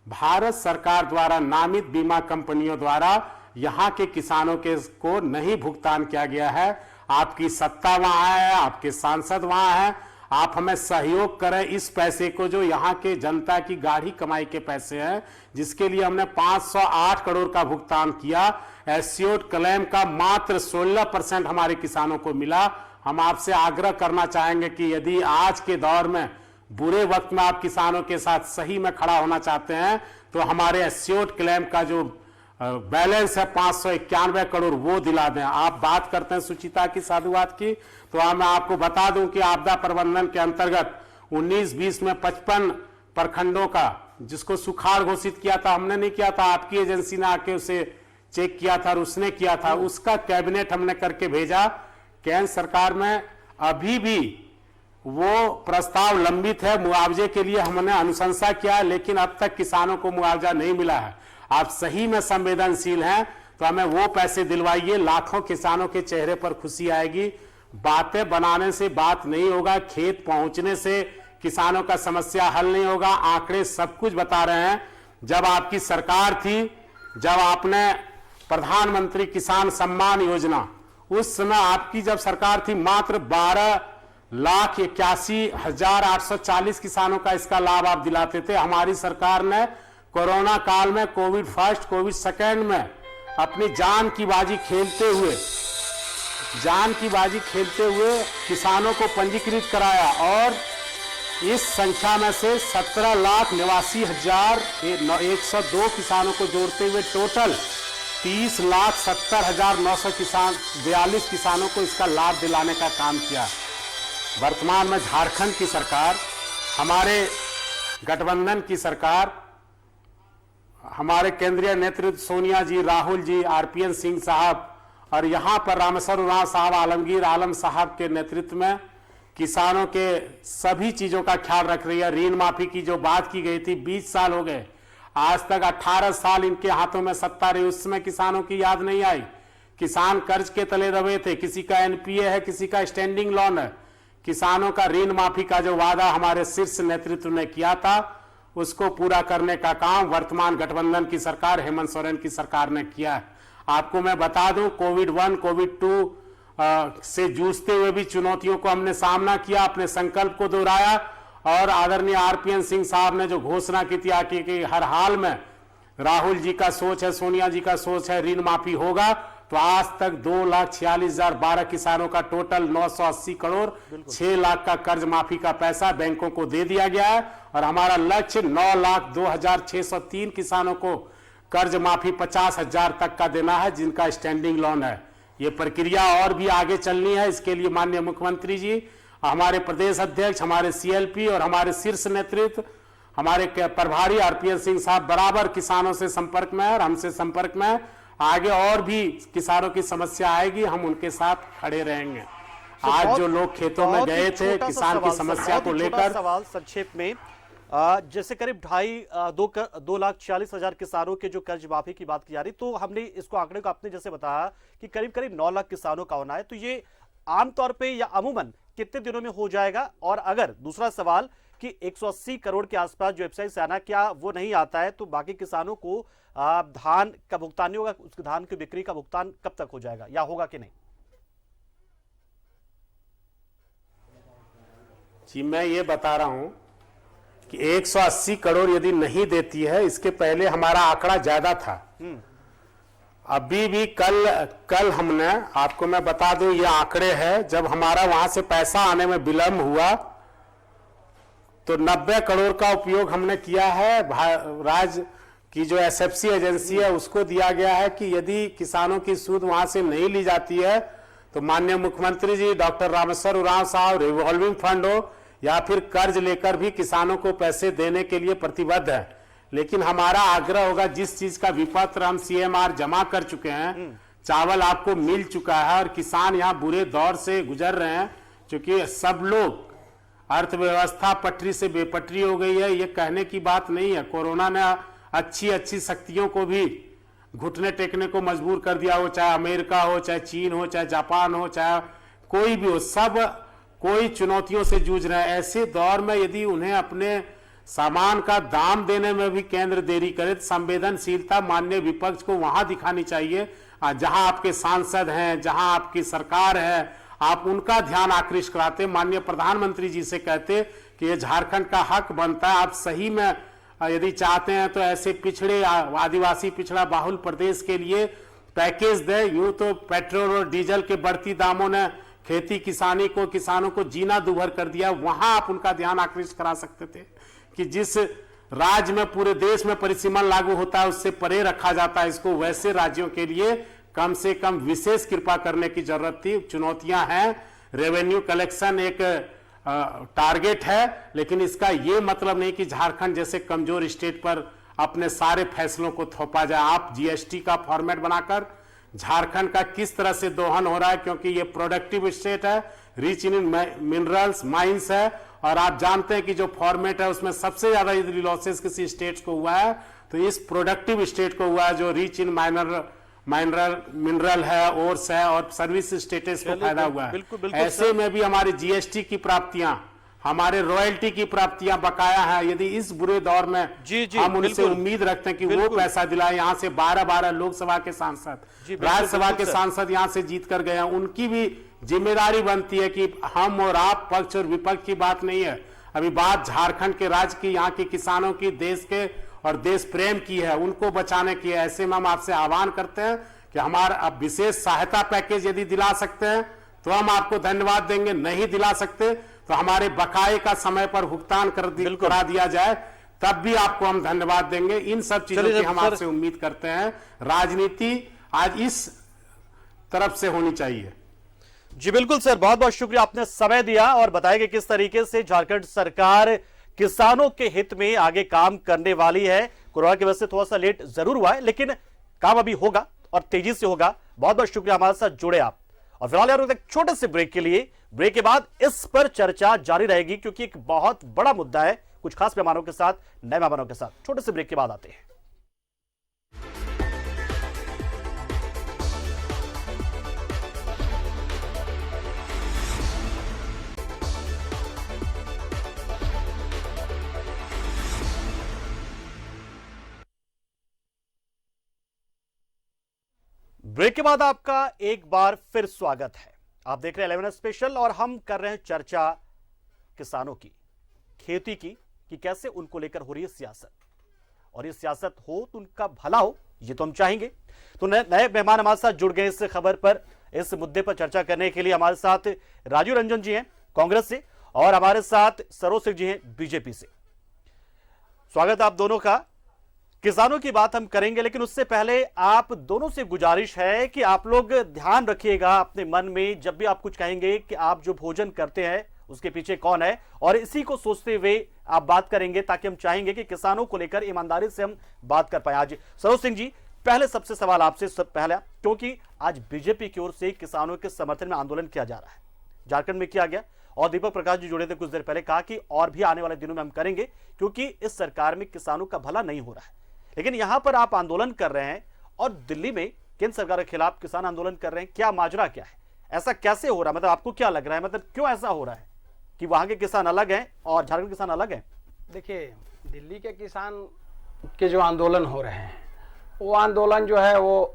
भारत सरकार द्वारा नामित बीमा कंपनियों द्वारा यहां के किसानों के को नहीं भुगतान किया गया है। आपकी सत्ता वहां है, आपके सांसद वहां हैं, आप हमें सहयोग करें इस पैसे को, जो यहाँ के जनता की गाढ़ी कमाई के पैसे हैं, जिसके लिए हमने 508 करोड़ का भुगतान किया। एस्योर्ड क्लेम का मात्र 16% हमारे किसानों को मिला। हम आपसे आग्रह करना चाहेंगे कि यदि आज के दौर में बुरे वक्त में आप किसानों के साथ सही में खड़ा होना चाहते हैं, तो हमारे एस्योर्ड क्लेम का जो बैलेंस है 591 करोड़ वो दिला दें। आप बात करते हैं सुचिता की, साधुवाद की, तो मैं आपको बता दूं कि आपदा प्रबंधन के अंतर्गत 19-20 में 55 प्रखंडों का जिसको सुखाड़ घोषित किया था, हमने नहीं किया था, आपकी एजेंसी ने आके उसे चेक किया था और उसने किया था, उसका कैबिनेट हमने करके भेजा। केंद्र सरकार में अभी भी वो प्रस्ताव लंबित है, मुआवजे के लिए हमने अनुशंसा किया, लेकिन अब तक किसानों को मुआवजा नहीं मिला है। आप सही में संवेदनशील हैं तो हमें वो पैसे दिलवाइए, लाखों किसानों के चेहरे पर खुशी आएगी। बातें बनाने से बात नहीं होगा, खेत पहुंचने से किसानों का समस्या हल नहीं होगा। आंकड़े सब कुछ बता रहे हैं। जब आपकी सरकार थी, जब आपने प्रधानमंत्री किसान सम्मान योजना, उस समय आपकी जब सरकार थी, मात्र 12,81,840 किसानों का इसका लाभ आप दिलाते थे। हमारी सरकार ने कोरोना काल में कोविड फर्स्ट कोविड सेकेंड में अपनी जान की बाजी खेलते हुए किसानों को पंजीकृत कराया और इस संख्या में से 17,89,102 किसानों को जोड़ते हुए टोटल 30,70,942 किसानों को इसका लाभ दिलाने का काम किया। वर्तमान में झारखंड की सरकार हमारे गठबंधन की सरकार, हमारे केंद्रीय नेतृत्व सोनिया जी, राहुल जी, आरपीएन सिंह साहब और यहां पर रामेश्वर उरांव साहब, आलमगीर आलम साहब के नेतृत्व में किसानों के सभी चीजों का ख्याल रख रही है। ऋण माफी की जो बात की गई थी, 20 साल हो गए, आज तक 18 साल इनके हाथों में सत्ता रही, उसमें किसानों की याद नहीं आई। किसान कर्ज के तले दबे थे, किसी का एनपीए है, किसी का स्टैंडिंग लोन है। किसानों का ऋण माफी का जो वादा हमारे शीर्ष नेतृत्व ने किया था, उसको पूरा करने का काम वर्तमान गठबंधन की सरकार, हेमंत सोरेन की सरकार ने किया है। आपको मैं बता दूं, कोविड 1, कोविड 2 से जूझते हुए भी चुनौतियों को हमने सामना किया, अपने संकल्प को दोहराया और आदरणीय आरपीएन सिंह साहब ने जो घोषणा की थी कि हर हाल में राहुल जी का सोच है, सोनिया जी का सोच है, ऋण माफी होगा, तो आज तक 2,46,012 किसानों का टोटल 980 करोड़ 6 लाख का कर्ज माफी का पैसा बैंकों को दे दिया गया है और हमारा लक्ष्य 9,02,603 किसानों को कर्ज माफी 50,000 तक का देना है जिनका स्टैंडिंग लोन है। ये प्रक्रिया और भी आगे चलनी है। इसके लिए माननीय मुख्यमंत्री जी, हमारे प्रदेश अध्यक्ष, हमारे सीएलपी और हमारे शीर्ष नेतृत्व, हमारे प्रभारी आरपीएन सिंह साहब बराबर किसानों से संपर्क में है और हमसे संपर्क में है। आगे और भी किसानों की समस्या आएगी, हम उनके साथ खड़े रहेंगे। आज जो लोग खेतों में गए थे किसान की समस्या को लेकर, सवाल संक्षेप में, जैसे करीब 2,46,000 किसानों के जो कर्ज माफी की बात की जा रही, तो हमने इसको आंकड़े को आपने जैसे बताया कि करीब करीब 9 लाख किसानों का होना है, तो ये आमतौर पे या अमूमन कितने दिनों में हो जाएगा? और अगर दूसरा सवाल कि 180 करोड़ के आसपास जो वेबसाइट से आना, क्या वो नहीं आता है तो बाकी किसानों को धान का भुगतान नहीं होगा, उसके धान की बिक्री का भुगतान कब तक हो जाएगा या होगा कि नहीं? जी मैं ये बता रहा हूं कि 180 करोड़ यदि नहीं देती है, इसके पहले हमारा आंकड़ा ज्यादा था। अभी भी कल हमने, आपको मैं बता दूं ये आंकड़े हैं, जब हमारा वहां से पैसा आने में विलंब हुआ तो 90 करोड़ का उपयोग हमने किया है। राज्य की जो एसएफसी एजेंसी है उसको दिया गया है कि यदि किसानों की सूद वहां से नहीं ली जाती है तो माननीय मुख्यमंत्री जी डॉक्टर रामेश्वर उरांव साहब रिवॉल्विंग फंड हो या फिर कर्ज लेकर भी किसानों को पैसे देने के लिए प्रतिबद्ध है। लेकिन हमारा आग्रह होगा, जिस चीज का विपत्र हम सीएमआर जमा कर चुके हैं, चावल आपको मिल चुका है और किसान यहाँ बुरे दौर से गुजर रहे हैं, क्योंकि सब लोग, अर्थव्यवस्था पटरी से बेपटरी हो गई है। ये कहने की बात नहीं है, कोरोना ने अच्छी शक्तियों को भी घुटने टेकने को मजबूर कर दिया हो, चाहे अमेरिका हो, चाहे चीन हो, चाहे जापान हो, चाहे कोई भी हो, सब कोई चुनौतियों से जूझ रहे हैं। ऐसे दौर में यदि उन्हें अपने सामान का दाम देने में भी केंद्र देरी करे तो संवेदनशीलता माननीय विपक्ष को वहां दिखानी चाहिए जहां आपके सांसद हैं, जहां आपकी सरकार है, आप उनका ध्यान आकृष्ट कराते, माननीय प्रधानमंत्री जी से कहते कि ये झारखंड का हक बनता है। आप सही में यदि चाहते हैं तो ऐसे पिछड़े, आदिवासी पिछड़ा बाहुल प्रदेश के लिए पैकेज दे। यूं तो पेट्रोल और डीजल के बढ़ती दामों ने खेती किसानी को, किसानों को जीना दुभर कर दिया। वहां आप उनका ध्यान आकृष्ट करा सकते थे कि जिस राज्य में पूरे देश में परिसीमन लागू होता है उससे परे रखा जाता है इसको, वैसे राज्यों के लिए कम से कम विशेष कृपा करने की जरूरत थी। चुनौतियां हैं, रेवेन्यू कलेक्शन एक टारगेट है, लेकिन इसका यह मतलब नहीं कि झारखंड जैसे कमजोर स्टेट पर अपने सारे फैसलों को थोपा जाए। आप जीएसटी का फॉर्मेट बनाकर झारखंड का किस तरह से दोहन हो रहा है, क्योंकि ये प्रोडक्टिव स्टेट है, रिच इन मिनरल्स, माइंस है, और आप जानते हैं कि जो फॉर्मेट है उसमें सबसे ज्यादा यदि लॉसेस किसी स्टेट को हुआ है तो इस प्रोडक्टिव स्टेट को हुआ है जो रिच इन मिनरल है, ओर्स है और सर्विस स्टेटस को फायदा हुआ है। ऐसे में भी हमारी जीएसटी की प्राप्तियां, हमारे रॉयल्टी की प्राप्तियां बकाया है। यदि इस बुरे दौर में हम उनसे उम्मीद रखते हैं कि वो पैसा दिलाए, यहाँ से 12 लोकसभा के सांसद, राज्यसभा के सांसद यहाँ से जीत कर गए हैं, उनकी भी जिम्मेदारी बनती है कि हम और आप, पक्ष और विपक्ष की बात नहीं है, अभी बात झारखंड के राज्य की, यहाँ के किसानों की, देश के और देश प्रेम की है, उनको बचाने की है। ऐसे में हम आपसे आह्वान करते हैं कि हमारा अब विशेष सहायता पैकेज यदि दिला सकते हैं तो हम आपको धन्यवाद देंगे, नहीं दिला सकते तो हमारे बकाये का समय पर भुगतान करा दिया जाए, तब भी आपको हम धन्यवाद देंगे। इन सब चीजों की हम आपसे उम्मीद करते हैं। राजनीति आज इस तरफ से होनी चाहिए। जी बिल्कुल सर, बहुत बहुत शुक्रिया, आपने समय दिया और बताया कि किस तरीके से झारखंड सरकार किसानों के हित में आगे काम करने वाली है। कोरोना की वजह से थोड़ा सा लेट जरूर हुआ है, लेकिन काम अभी होगा और तेजी से होगा। बहुत बहुत शुक्रिया हमारे साथ जुड़े आप। और फिलहाल यार एक छोटे से ब्रेक के लिए, ब्रेक के बाद इस पर चर्चा जारी रहेगी, क्योंकि एक बहुत बड़ा मुद्दा है, कुछ खास मेहमानों के साथ, नए मेहमानों के साथ। छोटे से ब्रेक के बाद आते हैं। ब्रेक के बाद आपका एक बार फिर स्वागत है। आप देख रहे हैं 11 स्पेशल और हम कर रहे हैं चर्चा किसानों की, खेती की, कि कैसे उनको लेकर हो रही है सियासत, और ये सियासत हो तो उनका भला हो, ये तो हम चाहेंगे। तो नए मेहमान हमारे साथ जुड़ गए इस खबर पर, इस मुद्दे पर चर्चा करने के लिए। हमारे साथ राजीव रंजन जी हैं कांग्रेस से, और हमारे साथ सरोज सिंह जी हैं बीजेपी से। स्वागत आप दोनों का। किसानों की बात हम करेंगे, लेकिन उससे पहले आप दोनों से गुजारिश है कि आप लोग ध्यान रखिएगा अपने मन में, जब भी आप कुछ कहेंगे कि आप जो भोजन करते हैं उसके पीछे कौन है, और इसी को सोचते हुए आप बात करेंगे, ताकि हम चाहेंगे कि किसानों को लेकर ईमानदारी से हम बात कर पाए। आज सरोज सिंह जी, पहले सबसे सवाल आपसे, सब पहला, क्योंकि आज बीजेपी की ओर से किसानों के समर्थन में आंदोलन किया जा रहा है, झारखंड में किया गया, और दीपक प्रकाश जी जुड़े थे कुछ देर पहले, कहा कि और भी आने वाले दिनों में हम करेंगे, क्योंकि इस सरकार में किसानों का भला नहीं हो रहा है। लेकिन यहां पर आप आंदोलन कर रहे हैं, और दिल्ली में केंद्र सरकार के खिलाफ किसान आंदोलन कर रहे हैं, क्या माजरा क्या है? ऐसा कैसे हो रहा है? मतलब आपको क्या लग रहा है, मतलब क्यों ऐसा हो रहा है कि वहां के किसान अलग हैं और झारखंड के किसान अलग हैं? देखिए, दिल्ली के किसान के जो आंदोलन हो रहे हैं, वो आंदोलन जो है वो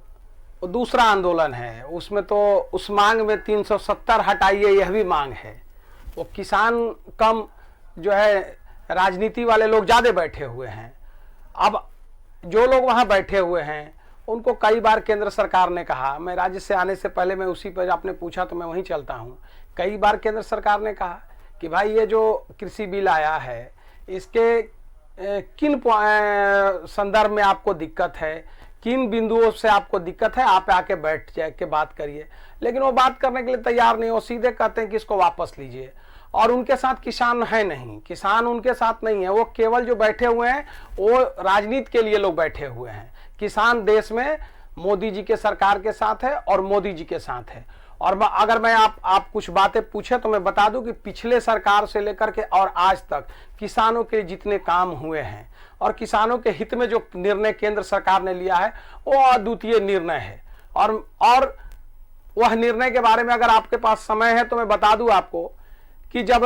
दूसरा आंदोलन है। उसमें तो उस मांग में 370 हटाइए, यह भी मांग है। वो किसान कम जो है, राजनीति वाले लोग ज़्यादा बैठे हुए हैं। अब जो लोग वहाँ बैठे हुए हैं उनको कई बार केंद्र सरकार ने कहा, मैं राज्य से आने से पहले मैं उसी पर, आपने पूछा तो मैं वहीं चलता हूँ, कई बार केंद्र सरकार ने कहा कि भाई ये जो कृषि बिल आया है, इसके किन संदर्भ में आपको दिक्कत है, किन बिंदुओं से आपको दिक्कत है, आप आके बैठ जाए के बात करिए। लेकिन वो बात करने के लिए तैयार नहीं, वो सीधे कहते हैं कि इसको वापस लीजिए। और उनके साथ किसान है नहीं, किसान उनके साथ नहीं है, वो केवल जो बैठे हुए हैं वो राजनीति के लिए लोग बैठे हुए हैं। किसान देश में मोदी जी के सरकार के साथ है और मोदी जी के साथ है। और अगर मैं आप कुछ बातें पूछे तो मैं बता दूं कि पिछले सरकार से लेकर के और आज तक किसानों के जितने काम हुए हैं और किसानों के हित में जो निर्णय केंद्र सरकार ने लिया है, वो अद्वितीय निर्णय है। और वह निर्णय के बारे में अगर आपके पास समय है तो मैं बता दूं आपको कि जब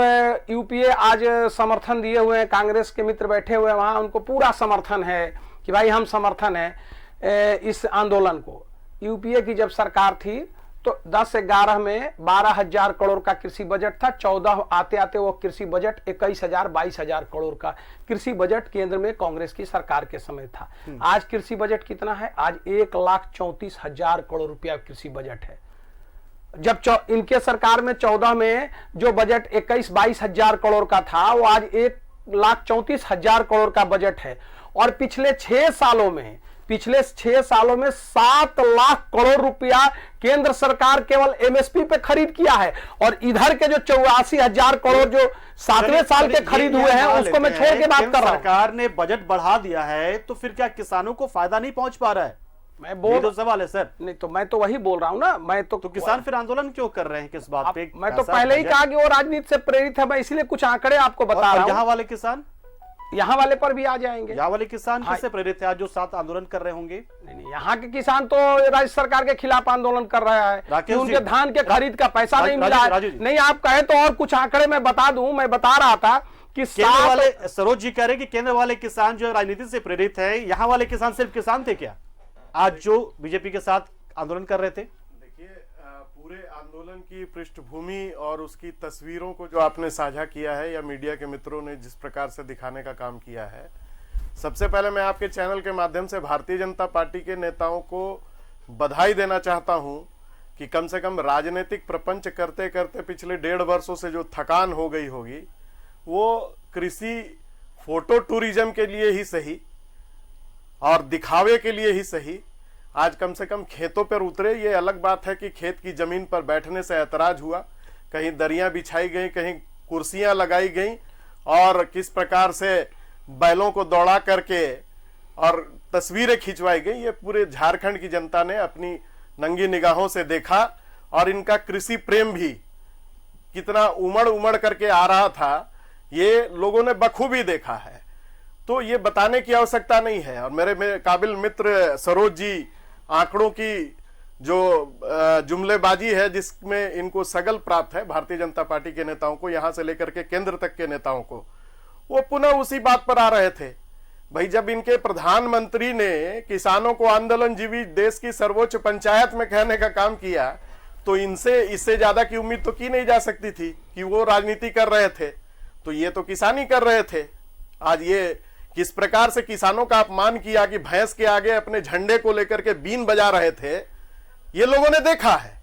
यूपीए आज समर्थन दिए हुए हैं, कांग्रेस के मित्र बैठे हुए हैं वहाँ, उनको पूरा समर्थन है कि भाई हम समर्थन है इस आंदोलन को। यूपीए की जब सरकार थी तो 10-11 में 12,000 करोड़ का कृषि बजट था, 14 आते आते वो कृषि बजट 21,000-22,000 करोड़ का कृषि बजट केंद्र में कांग्रेस की सरकार के समय था। आज कृषि बजट कितना है? आज 1,34,000 करोड़ रुपया कृषि बजट है। जब इनके सरकार में 14 में जो बजट 21-22,000 करोड़ का था, वो आज 1,34,000 करोड़ का बजट है। और पिछले 6 सालों में 7 लाख करोड़ रुपया केंद्र सरकार केवल एमएसपी पे खरीद किया है। और इधर के जो 84,000 करोड़ जो 7वें साल के खरीद हुए हैं, उसको मैं छोड़ के बात कर रहा हूं। सरकार ने बजट बढ़ा दिया है, तो फिर क्या किसानों को फायदा नहीं पहुंच पा रहा है? मैं बोल तो सवाल है सर। नहीं तो मैं तो वही बोल रहा हूं ना। मैं तो किसान फिर आंदोलन क्यों कर रहे हैं, किस बात पे? मैं तो पहले ही कहा कि वो राजनीति से प्रेरित है, मैं इसलिए कुछ आंकड़े आपको बता रहा हूं। यहाँ वाले किसान, यहाँ वाले पर भी आ जाएंगे। यहाँ वाले किसान किससे प्रेरित है आज जो साथ आंदोलन कर रहे होंगे? नहीं, यहाँ के किसान तो राज्य सरकार के खिलाफ आंदोलन कर रहा है कि उनके धान के खरीद का पैसा नहीं मिला है। नहीं, आप कहे तो और कुछ आंकड़े मैं बता दूं। मैं बता रहा था कि केंद्र वाले, सरोज जी कह रहे कि केंद्र वाले किसान जो राजनीति से प्रेरित है, यहाँ वाले किसान सिर्फ किसान थे क्या आज जो बीजेपी के साथ आंदोलन कर रहे थे? देखिए, पूरे आंदोलन की पृष्ठभूमि और उसकी तस्वीरों को जो आपने साझा किया है या मीडिया के मित्रों ने जिस प्रकार से दिखाने का काम किया है, सबसे पहले मैं आपके चैनल के माध्यम से भारतीय जनता पार्टी के नेताओं को बधाई देना चाहता हूं कि कम से कम राजनीतिक प्रपंच करते करते पिछले 1.5 वर्षों से जो थकान हो गई होगी, वो कृषि फोटो टूरिज्म के लिए ही सही और दिखावे के लिए ही सही आज कम से कम खेतों पर उतरे। ये अलग बात है कि खेत की जमीन पर बैठने से ऐतराज हुआ, कहीं दरियां बिछाई गई, कहीं कुर्सियां लगाई गई और किस प्रकार से बैलों को दौड़ा करके और तस्वीरें खिंचवाई गई, ये पूरे झारखंड की जनता ने अपनी नंगी निगाहों से देखा। और इनका कृषि प्रेम भी कितना उमड़ उमड़ करके आ रहा था, ये लोगों ने बखूबी देखा है। तो ये बताने की आवश्यकता नहीं है। और मेरे काबिल मित्र सरोज जी आंकड़ों की जो जुमलेबाजी है, जिसमें इनको सगल प्राप्त है भारतीय जनता पार्टी के नेताओं को, यहां से लेकर के केंद्र तक के नेताओं को, वो पुनः उसी बात पर आ रहे थे। भाई, जब इनके प्रधानमंत्री ने किसानों को आंदोलन जीवी देश की सर्वोच्च पंचायत में कहने का काम किया, तो इनसे इससे ज्यादा की उम्मीद तो की नहीं जा सकती थी कि वो राजनीति कर रहे थे। तो ये तो किसानी कर रहे थे। आज ये किस प्रकार से किसानों का अपमान किया कि भैंस के आगे अपने झंडे को लेकर के बीन बजा रहे थे, ये लोगों ने देखा है।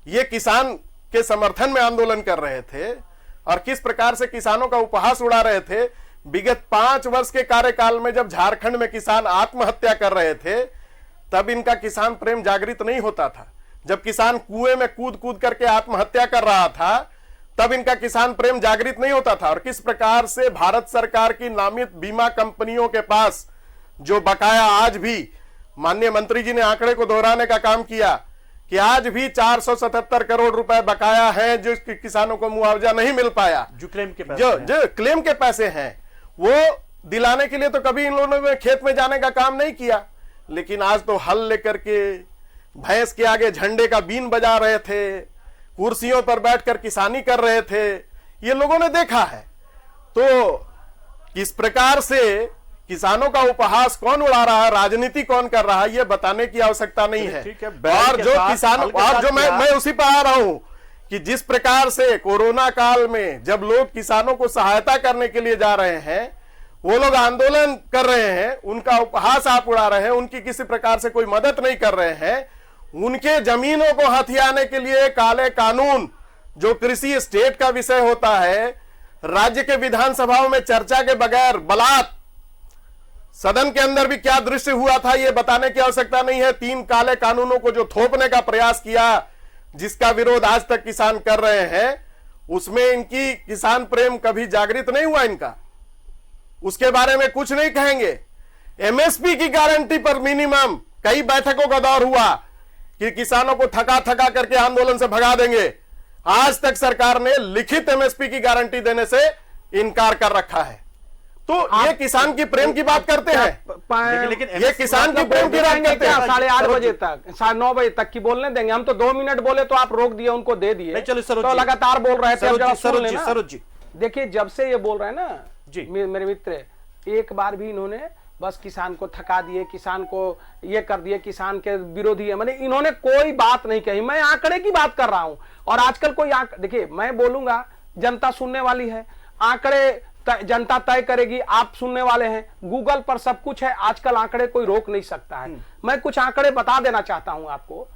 ये किसान के समर्थन में आंदोलन कर रहे थे और किस प्रकार से किसानों का उपहास उड़ा रहे थे। विगत 5 वर्ष के कार्यकाल में जब झारखंड में किसान आत्महत्या कर रहे थे, तब इनका किसान प्रेम जागृत नहीं होता था। जब किसान कुएं में कूद कूद करके आत्महत्या कर रहा था, तब इनका किसान प्रेम जागृत नहीं होता था। और किस प्रकार से भारत सरकार की नामित बीमा कंपनियों के पास जो बकाया, आज भी माननीय मंत्री जी ने आंकड़े को दोहराने का काम किया कि आज भी 477 करोड़ रुपए बकाया हैं, जो किसानों को मुआवजा नहीं मिल पाया, जो क्लेम के पैसे जो क्लेम के पैसे हैं, वो दिलाने के लिए तो कभी इन लोगों ने खेत में जाने का काम नहीं किया। लेकिन आज तो हल लेकर के भैंस के आगे झंडे का बीन बजा रहे थे, कुर्सियों पर बैठकर किसानी कर रहे थे, ये लोगों ने देखा है। तो किस प्रकार से किसानों का उपहास कौन उड़ा रहा है, राजनीति कौन कर रहा है, ये बताने की आवश्यकता नहीं है। और जो किसान, और जो मैं उसी पर आ रहा हूं कि जिस प्रकार से कोरोना काल में जब लोग किसानों को सहायता करने के लिए जा रहे हैं, वो लोग आंदोलन कर रहे हैं, उनका उपहास आप उड़ा रहे हैं, उनकी किसी प्रकार से कोई मदद नहीं कर रहे हैं, उनके जमीनों को हथियाने के लिए काले कानून, जो कृषि स्टेट का विषय होता है, राज्य के विधानसभाओं में चर्चा के बगैर बलात् सदन के अंदर भी क्या दृश्य हुआ था, यह बताने की आवश्यकता नहीं है। 3 काले कानूनों को जो थोपने का प्रयास किया, जिसका विरोध आज तक किसान कर रहे हैं, उसमें इनकी किसान प्रेम कभी जागृत नहीं हुआ इनका, उसके बारे में कुछ नहीं कहेंगे। एमएसपी की गारंटी पर मिनिमम कई बैठकों का दौर हुआ कि किसानों को थका थका करके आंदोलन से भगा देंगे। आज तक सरकार ने लिखित एमएसपी की गारंटी देने से इनकार कर रखा है। तो ये किसान की प्रेम की बात करते हैं, लेकिन ये किसान की प्रेम की बात करते हैं। 8:30 बजे तक, 9:30 बजे तक की बोलने देंगे हम? तो 2 मिनट बोले तो आप रोक दिए, उनको दे दिए, तो लगातार बोल रहे थे। सरोज जी, देखिए, जब से ये बोल रहे हैं ना जी, मेरे मित्र, एक बार भी इन्होंने बस किसान को थका दिए, किसान को ये कर दिए, किसान के विरोधी है, मैंने इन्होंने कोई बात नहीं कही। मैं आंकड़े की बात कर रहा हूं। और आजकल कोई देखिए, मैं बोलूंगा, जनता सुनने वाली है, आंकड़े जनता तय करेगी, आप सुनने वाले हैं, गूगल पर सब कुछ है आजकल, आंकड़े कोई रोक नहीं सकता है। मैं कुछ आंकड़े बता देना चाहता हूं आपको।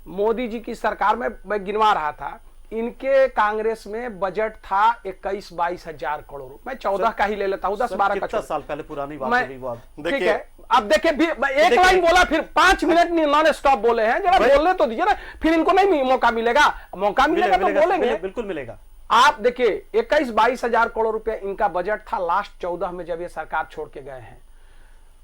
मोदी जी की सरकार में मैं गिनवा रहा था, इनके कांग्रेस में बजट था 21-22 हजार करोड़। मैं 14 का ही ले लेता हूं, 10-12 का, साल पहले पुरानी बात है वो। ठीक है, अब देखिए, एक लाइन बोला, फिर 5 मिनट नॉन स्टॉप बोले हैं, जरा बोलने तो दीजिए ना, फिर इनको नहीं मौका मिलेगा तो बोलेंगे, बिल्कुल मिलेगा। आप देखिए, 21-22 हजार करोड़ रुपए इनका बजट था लास्ट 14 में, जब ये सरकार छोड़ के गए हैं।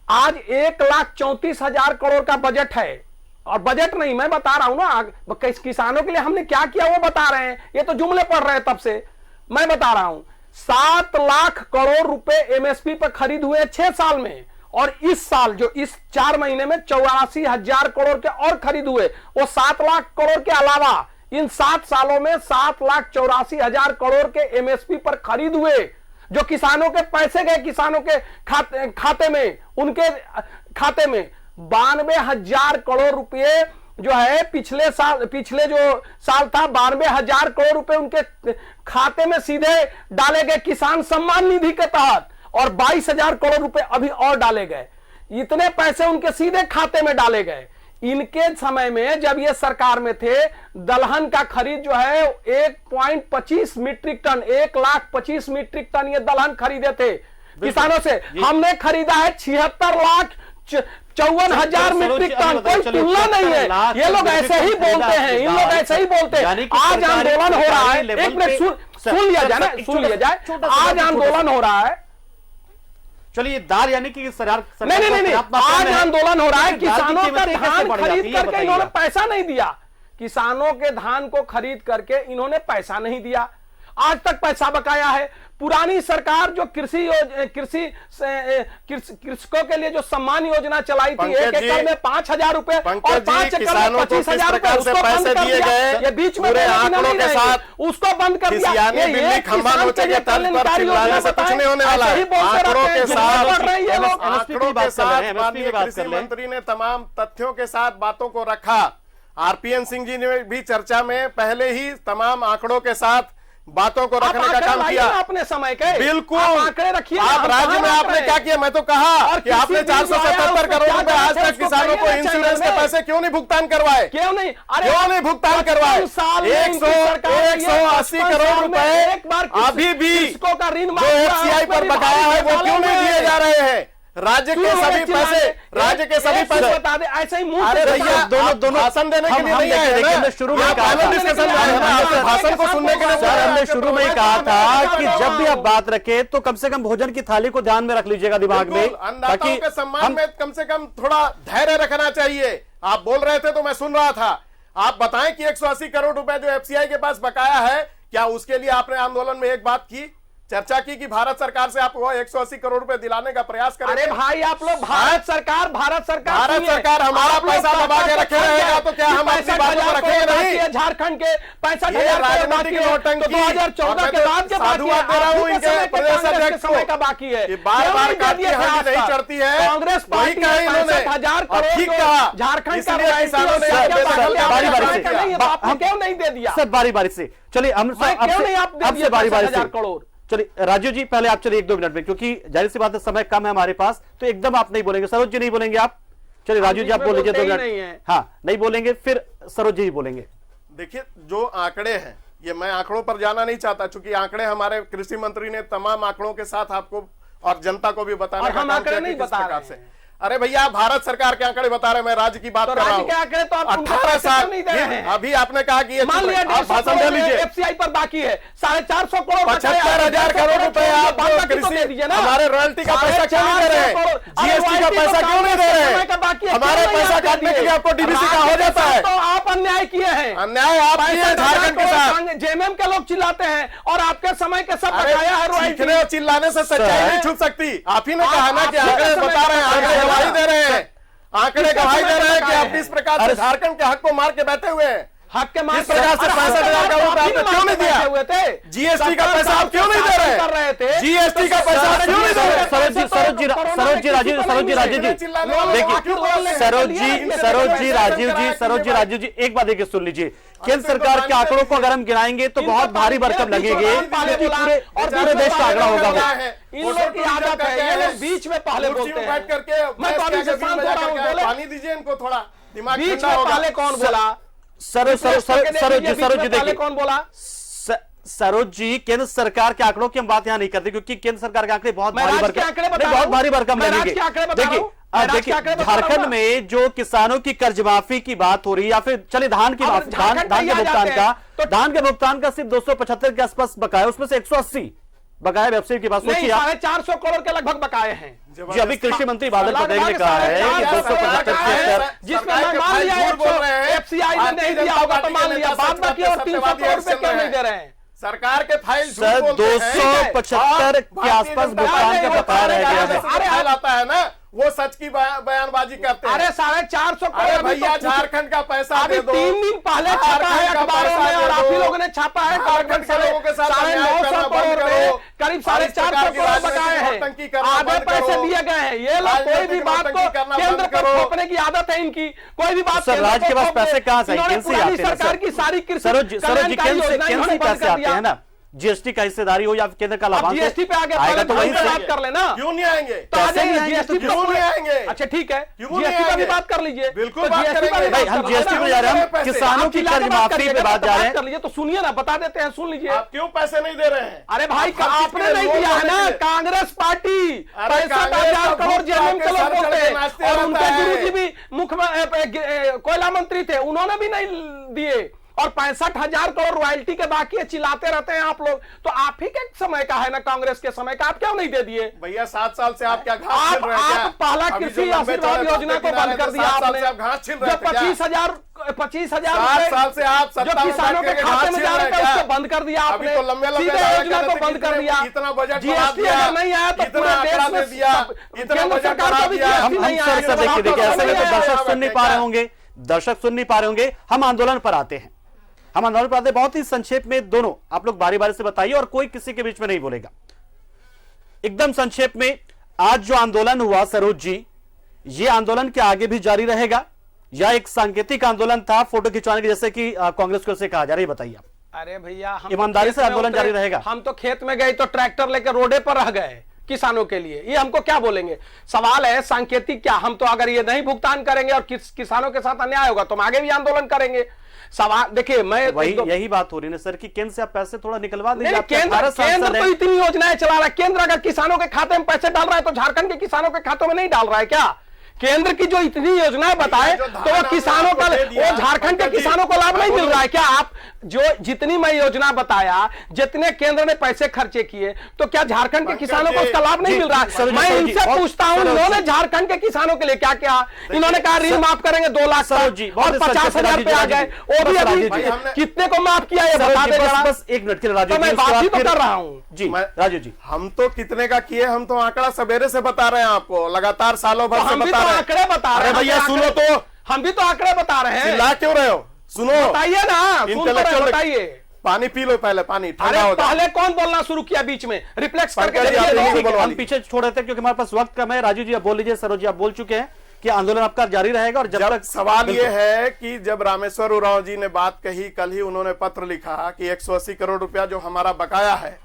आज 1,34,000 करोड़ का बजट है। और बजट नहीं, मैं बता रहा हूं ना, किसानों के लिए हमने क्या किया वो बता रहे हैं, ये तो जुमले पढ़ रहे हैं तब से। मैं बता रहा हूं, 7 लाख करोड़ रुपए एमएसपी पर खरीद हुए 6 साल में, और इस साल जो इस 4 महीने में 84,000 करोड़ के और खरीद हुए। वो 7 लाख करोड़ के अलावा इन 7 सालों में 7,84,000 करोड़ के एमएसपी पर खरीद हुए, जो किसानों के पैसे गए, किसानों के खाते में, उनके खाते में 92,000 करोड़ रुपए जो है पिछले जो साल था, 92,000 करोड़ रुपए उनके खाते में सीधे डाले गए किसान सम्मान निधि के तहत, और 22,000 करोड़ रुपए अभी और डाले गए। इतने पैसे उनके सीधे खाते में डाले गए। इनके समय में जब ये सरकार में थे, दलहन का खरीद जो है 1.25 मीट्रिक टन, 1,25,000 मीट्रिक टन ये दलहन खरीदे थे किसानों से। हमने खरीदा है 76,54,000 मीट्रिक टन। कोई तुलना नहीं है। ये लोग ऐसे ही बोलते हैं, इन लोग ऐसे ही बोलते हैं। आज आंदोलन हो रहा है, एक मिनट सुन लिया जाए ना, सुन लिया जाए। आज आंदोलन हो रहा है, चलिए दाल यानी कि सरकार नहीं, आज आंदोलन हो रहा है, किसानों का धान खरीद करके इन्होंने पैसा नहीं दिया, किसानों के धान को खरीद करके इन्होंने पैसा नहीं दिया, आज तक पैसा बकाया है। पुरानी सरकार जो कृषकों के लिए जो सम्मान योजना चलाई थी, 1 एकड़ में 5,000 रुपए और 5 एकड़ में 25,000 रुपए, उसको बंद कर दिया। ये बीच में आंकड़ों के साथ उसको बंद कर दिया। ये खंभा नोचे के तर्ज पर चिल्लाने से कुछ नहीं होने वाला है। आंकड़ों के साथ माननीय कृषि मंत्री ने तमाम तथ्यों के साथ बातों को रखा। आरपीएन सिंह जी ने भी चर्चा में पहले ही तमाम आंकड़ों के साथ बातों को रखने का काम किया। अपने समय के बिल्कुल आंकड़े रखिए। आप राज्य में आपने क्या किया, मैं तो कहा कि आपने 477 करोड़ रुपए आज तक किसानों को इंश्योरेंस के पैसे क्यों नहीं भुगतान करवाए? क्यों नहीं? क्यों नहीं भुगतान करवाए? 180 करोड़ रुपए अभी भी जो एफसीआई पर बकाया है वो क्यों नहीं दिए जा रहे हैं? राज्य के सभी पैसे बता दे, ऐसे ही मुंह अरे भैया दोनों भाषण देने के लिए नहीं आए हैं। शुरू में भाषण को सुनने के लिए सर हमने शुरू में ही कहा था कि जब भी आप बात रखें तो कम से कम भोजन की थाली को ध्यान में रख लीजिएगा दिमाग में, अन्नदाताओं के सम्मान में कम से कम थोड़ा धैर्य रखना चाहिए। आप बोल रहे थे तो मैं सुन रहा था। आप बताएं कि 180 करोड़ रुपए जो एफसीआई के पास बकाया है, क्या उसके लिए आपने आंदोलन में एक बात की, चर्चा की कि भारत सरकार से आप 180 करोड़ रुपए दिलाने का प्रयास करें? अरे भाई आप लोग भारत सरकार हमारा पैसा दबा के रखे रहेगा तो क्या हम अपनी बातों को रखेंगे नहीं? झारखंड के 65,000 राजनीतिक नौटंकी 2014 के बाद के साधुवाद दे रहा हूं इनके प्रदेश अध्यक्ष समय का बाकी है। बार बार काटती हड्डी नहीं चढ़ती है। कांग्रेस पार्टी 65,000 करोड़ झारखंड का क्यों नहीं दे दिया? सर बारी बारी से चलिए हम आपसे बारी बारी से करोड़। चलिए राजीव जी पहले आप चलिए 1-2 मिनट में, क्योंकि जाहिर सी बात है समय कम है हमारे पास, तो एकदम आप नहीं बोलेंगे। सरोज जी नहीं बोलेंगे आप? चलिए राजीव जी आप बोल लीजिए 2 मिनट। हाँ नहीं बोलेंगे, फिर सरोज जी बोलेंगे। देखिए जो आंकड़े हैं, ये मैं आंकड़ों पर जाना नहीं चाहता, चूंकि आंकड़े हमारे कृषि मंत्री ने तमाम आंकड़ों के साथ आपको और जनता को भी बताने का काम किया कि किस प्रकार से। अरे भैया आप भारत सरकार के आंकड़े बता रहे हैं, मैं राज्य की बात कर रहा हूँ। 18 साल अभी आपने कहा कि मान लिया भाषण दे लीजिए, एफसीआई पर बाकी है 450 करोड़, 75,000 करोड़ रुपए आप कृषि हमारे रॉयल्टी का पैसा क्यों नहीं दे रहे हैं? जीएसटी का पैसा क्यों नहीं दे रहे हैं? हमारे पैसा काटने के लिए आपको डीबीसी का हो जाता है। तो आप अन्याय किए हैं, अन्याय आप किए हैं झारखंड के साथ। जेएमएम के लोग चिल्लाते हैं और आपके समय के सब बकाया है रॉयल्टी। और चिल्लाने से सच्चाई नहीं छुप सकती। आप ही ने कहा ना कि आंकड़े बता रहे हैं, आंकड़े गवाही दे रहे हैं, आंकड़े गवाही दे रहे हैं कि आप इस प्रकार से झारखंड के हक को मार के बैठे हुए हैं। हक के मार इस प्रकार से 65,000 करोड़ रुपए आपने क्यों नहीं दिया? जीएसटी का पैसा आप क्यों नहीं दे रहे थे? जीएसटी का पैसा आप क्यों नहीं दे रहे? सरोज जी राजीव जी एक बात देखिए, सुन लीजिए, केंद्र सरकार के आंकड़ों को अगर हम गिनाएंगे तो बहुत भारी भरकम लगेगी, पूरे देश का आंकड़ा होगा। इन लोगों की आदत है, ये लोग बीच में पहले बोलते हैं। बैठ करके पानी दीजिए इनको, थोड़ा दिमाग बीच में पहले कौन बोला? सरोज जी देखिए कौन बोला? सरोज जी केंद्र सरकार के आंकड़ों की हम बात यहाँ नहीं करते, क्योंकि केंद्र सरकार के आंकड़े बहुत भारी भरकम लगेंगे। देखिए झारखंड में जो किसानों की कर्ज माफी की बात हो रही है, या फिर चलिए धान के भुगतान का सिर्फ 275 के आसपास बकाया, उसमें से 180 बकाया वेबसाइट की बात सोचिए। 450 करोड़ के लगभग बकाए हैं। जी अभी कृषि मंत्री बादल पटेल ने कहा है कि 275 जिसमें मान लिया एफसीआई ने नहीं दिया होगा तो मान लिया, बाद बाकी और 300 करोड़ रुपए क्यों नहीं दे रहे हैं? सरकार के फाइल सर 275 के आसपास भुगतान का बकाया रह गया है। फाइल आता है ना, वो सच की बयानबाजी करते हैं। अरे 450 करोड़ भैया झारखंड का पैसा दे दो। 3 दिन पहले छापा है अखबारों में और आप ही लोगों ने छापा है। झारखंड के लोगों के साथ 950 करोड़ करीब 450 करोड़ बकाए हैं, आधे पैसे दिए गए हैं। ये लोग कोई भी बात को केंद्र पर थोपने की आदत है इनकी। कोई भी बात सर राज्य के पास पैसे कहां से आते हैं? सरकार की सारी सरोज जी केंद्र से पैसे आते हैं ना, जीएसटी का हिस्सेदारी हो या केंद्र का लाभांश जीएसटी पे आएगा तो वही बात कर लेना। क्यों नहीं आएंगे? तो आ जाइए जीएसटी पे, क्यों नहीं आएंगे? अच्छा ठीक है, जीएसटी पे भी बात कर लीजिए। बिल्कुल बात करेंगे भाई, हम जीएसटी पे जा रहे हैं, हम किसानों की कर्ज माफी पे बात जा रहे हैं। कर लीजिए तो सुनिए ना, बता देते हैं, सुन लीजिए। आप क्यों पैसे नहीं दे रहे हैं? अरे भाई आपने नहीं दिया है ना, कांग्रेस पार्टी 65,000 करोड़ जेएमएम के लोग बोलते हैं और उनके गुरु जी भी मुख्य कोयला मंत्री थे, उन्होंने भी नहीं दिए और 65,000 करोड़ रॉयल्टी के बाकी है, चिल्लाते रहते हैं आप लोग। तो आप ही के समय का है ना, कांग्रेस के समय का, आप क्यों नहीं दे दिए? भैया 7 साल से आप क्या घास छिल रहे हैं क्या? आप पहला कृषि आशीर्वाद योजना को बंद कर दिया आपने, आप घास छिल रहे जो थे क्या? 25,000 7 साल से आप जो सत्ता में किसानों के बैठ खाते में जा रहे थे क्या? उसको बंद कर दिया अभी आपने, तो लंबे लंबे सीधे योजना को बंद कर दिया। इतना बजट जीएसटी अगर नहीं आया तो पूरे देश में केंद्र सरकार का भी जीएसटी हम नहीं सर आया। देखिए ऐसे में तो दर्शक सुन नहीं पा रहे होंगे, दर्शक सुन नहीं पा रहे होंगे। हम आंदोलन पर आते हैं, हम आंदोलन पर आते हैं। बहुत ही संक्षेप में दोनों आप लोग बारी बारी से बताइए और कोई किसी के बीच में नहीं बोलेगा। एकदम संक्षेप में, आज जो आंदोलन हुआ सरोज जी, ये आंदोलन के आगे भी जारी रहेगा या एक सांकेतिक आंदोलन था फोटो खिंचवाने की, जैसे कि कांग्रेस को से कहा जा रहा है, बताइए आप। अरे भैया, हम ईमानदारी से आंदोलन जारी रहेगा। हम तो खेत में गए तो ट्रैक्टर लेकर रोडे पर रह गए किसानों के लिए, ये हमको क्या बोलेंगे? सवाल है सांकेतिक क्या, हम तो अगर ये नहीं भुगतान करेंगे और किसानों के साथ अन्याय होगा तो हम आगे भी आंदोलन करेंगे। सवाल देखिए, मैं वही यही बात हो रही है सर कि केंद्र से आप पैसे थोड़ा निकलवा दीजिए। केंद्र तो इतनी योजनाएं चला रहा है, केंद्र अगर किसानों के खाते में पैसे डाल रहा है तो झारखंड के किसानों के खातों में नहीं डाल रहा है क्या? केंद्र की जो इतनी योजनाएं बताए तो वो किसानों का, वो झारखंड के किसानों को लाभ नहीं मिल रहा है क्या? आप जो जितनी मैं योजना बताया, जितने केंद्र ने पैसे खर्चे किए, तो क्या झारखंड के किसानों को उसका लाभ नहीं मिल रहा है? मैं इनसे पूछता हूं, इन्होंने झारखंड के किसानों के लिए क्या क्या? इन्होंने कहा ऋण माफ करेंगे 2 लाख और 50,000 रुपए आ गए, वो भी अभी कितने को माफ किया ये बता दे जरा। बस 1 मिनट के लिए राजू, मैं बात ही तो कर रहा हूं जी। राजू जी, हम तो कितने का किए, हम तो आंकड़ा सवेरे से बता रहे हैं आपको, लगातार सालों भर से हम भी बता तो रहे हैं। आंकड़े बता रहे हैं भैया सुनो तो, हम भी तो आंकड़े बता रहे हैं। चिल्ला क्यों रहे हो? सुनो, बताइए ना, सुन तो रहे, बताइए। पानी पी लो पहले, पानी ठंडा अरे हो जाए। पहले कौन बोलना शुरू किया बीच में? रिफ्लेक्स करके पंकज जी, आप देखिए देखिए, तो। बोलो। हम पीछे छोड़ रहे थे क्योंकि हमारे पास वक्त कम है। राजू जी आप बोल लीजिए, सरोज जी आप बोल चुके हैं कि आंदोलन आपका जारी रहेगा और जब तक सवाल ये है कि जब रामेश्वर उरांव जी ने बात कही, कल ही उन्होंने पत्र लिखा कि 180 करोड़ रुपया जो हमारा बकाया है,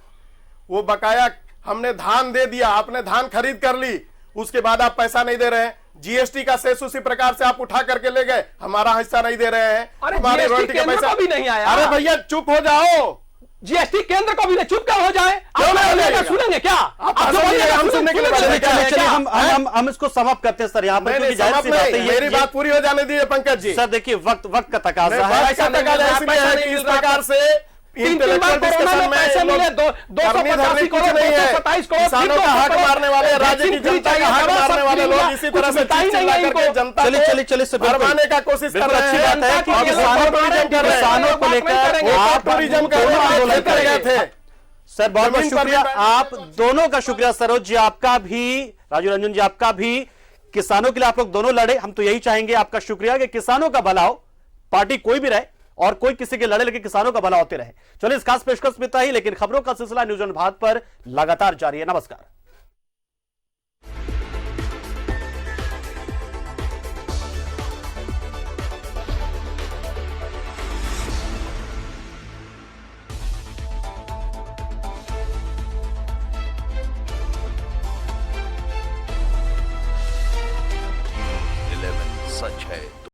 वो बकाया हमने धान दे दिया, आपने धान खरीद कर ली, उसके बाद आप पैसा नहीं दे रहे हैं। जीएसटी का सेस उसी प्रकार से आप उठा करके ले गए, हमारा हिस्सा नहीं दे रहे हैं। अरे हमारे GST रॉयल्टी का केंद्र पैसा को भी नहीं आया। अरे भैया चुप हो जाओ। जीएसटी केंद्र को भी नहीं, चुप क्या हो जाए? क्यों नहीं हो बोलिएगा, जाएगा? सुनेंगे क्या? आप जो सुनेंगे, बोलिएगा, हम सुनने के लिए सुनेंगे, बैठे हैं। चलिए हम इसको समाप्त करते हैं सर यहाँ पर, नहीं, क्योंकि नहीं, जाहिर सी समाप्त बात है नहीं, मेरी बात पूरी हो जाने दीजिए पंकज जी। सर देखिए वक्त का तकाजा नहीं, है। पैसा तकाजा इसलिए है कि इस प्रकार से इंटेलेक्चुअल डिस्कशन में पैसे मिले, 285 करोड़, 227 करोड़, किसानों का हक मारने वाले, राज्य की जनता का हक मारने वाले लोग इसी तरह से चिल्ला करके जनता चलिए भरमाने का कोशिश कर रहे हैं। अच्छी बात है कि और किसानों को लेकर आप टूरिज्म का आंदोलन कर गए थे। सर बहुत बहुत जमीन पर शुक्रिया, भी- आप दोनों का शुक्रिया। सरोज जी आपका भी, राजू रंजन जी आपका भी। किसानों के लिए आप लोग दोनों लड़े, हम तो यही चाहेंगे। आपका शुक्रिया कि किसानों का भला हो, पार्टी कोई भी रहे और कोई किसी के लड़े, लेकिन किसानों का भला होते रहे। चलिए इस खास पेशकश में इतना ही, लेकिन खबरों का सिलसिला न्यूज़ ऑन भारत पर लगातार जारी है। नमस्कार।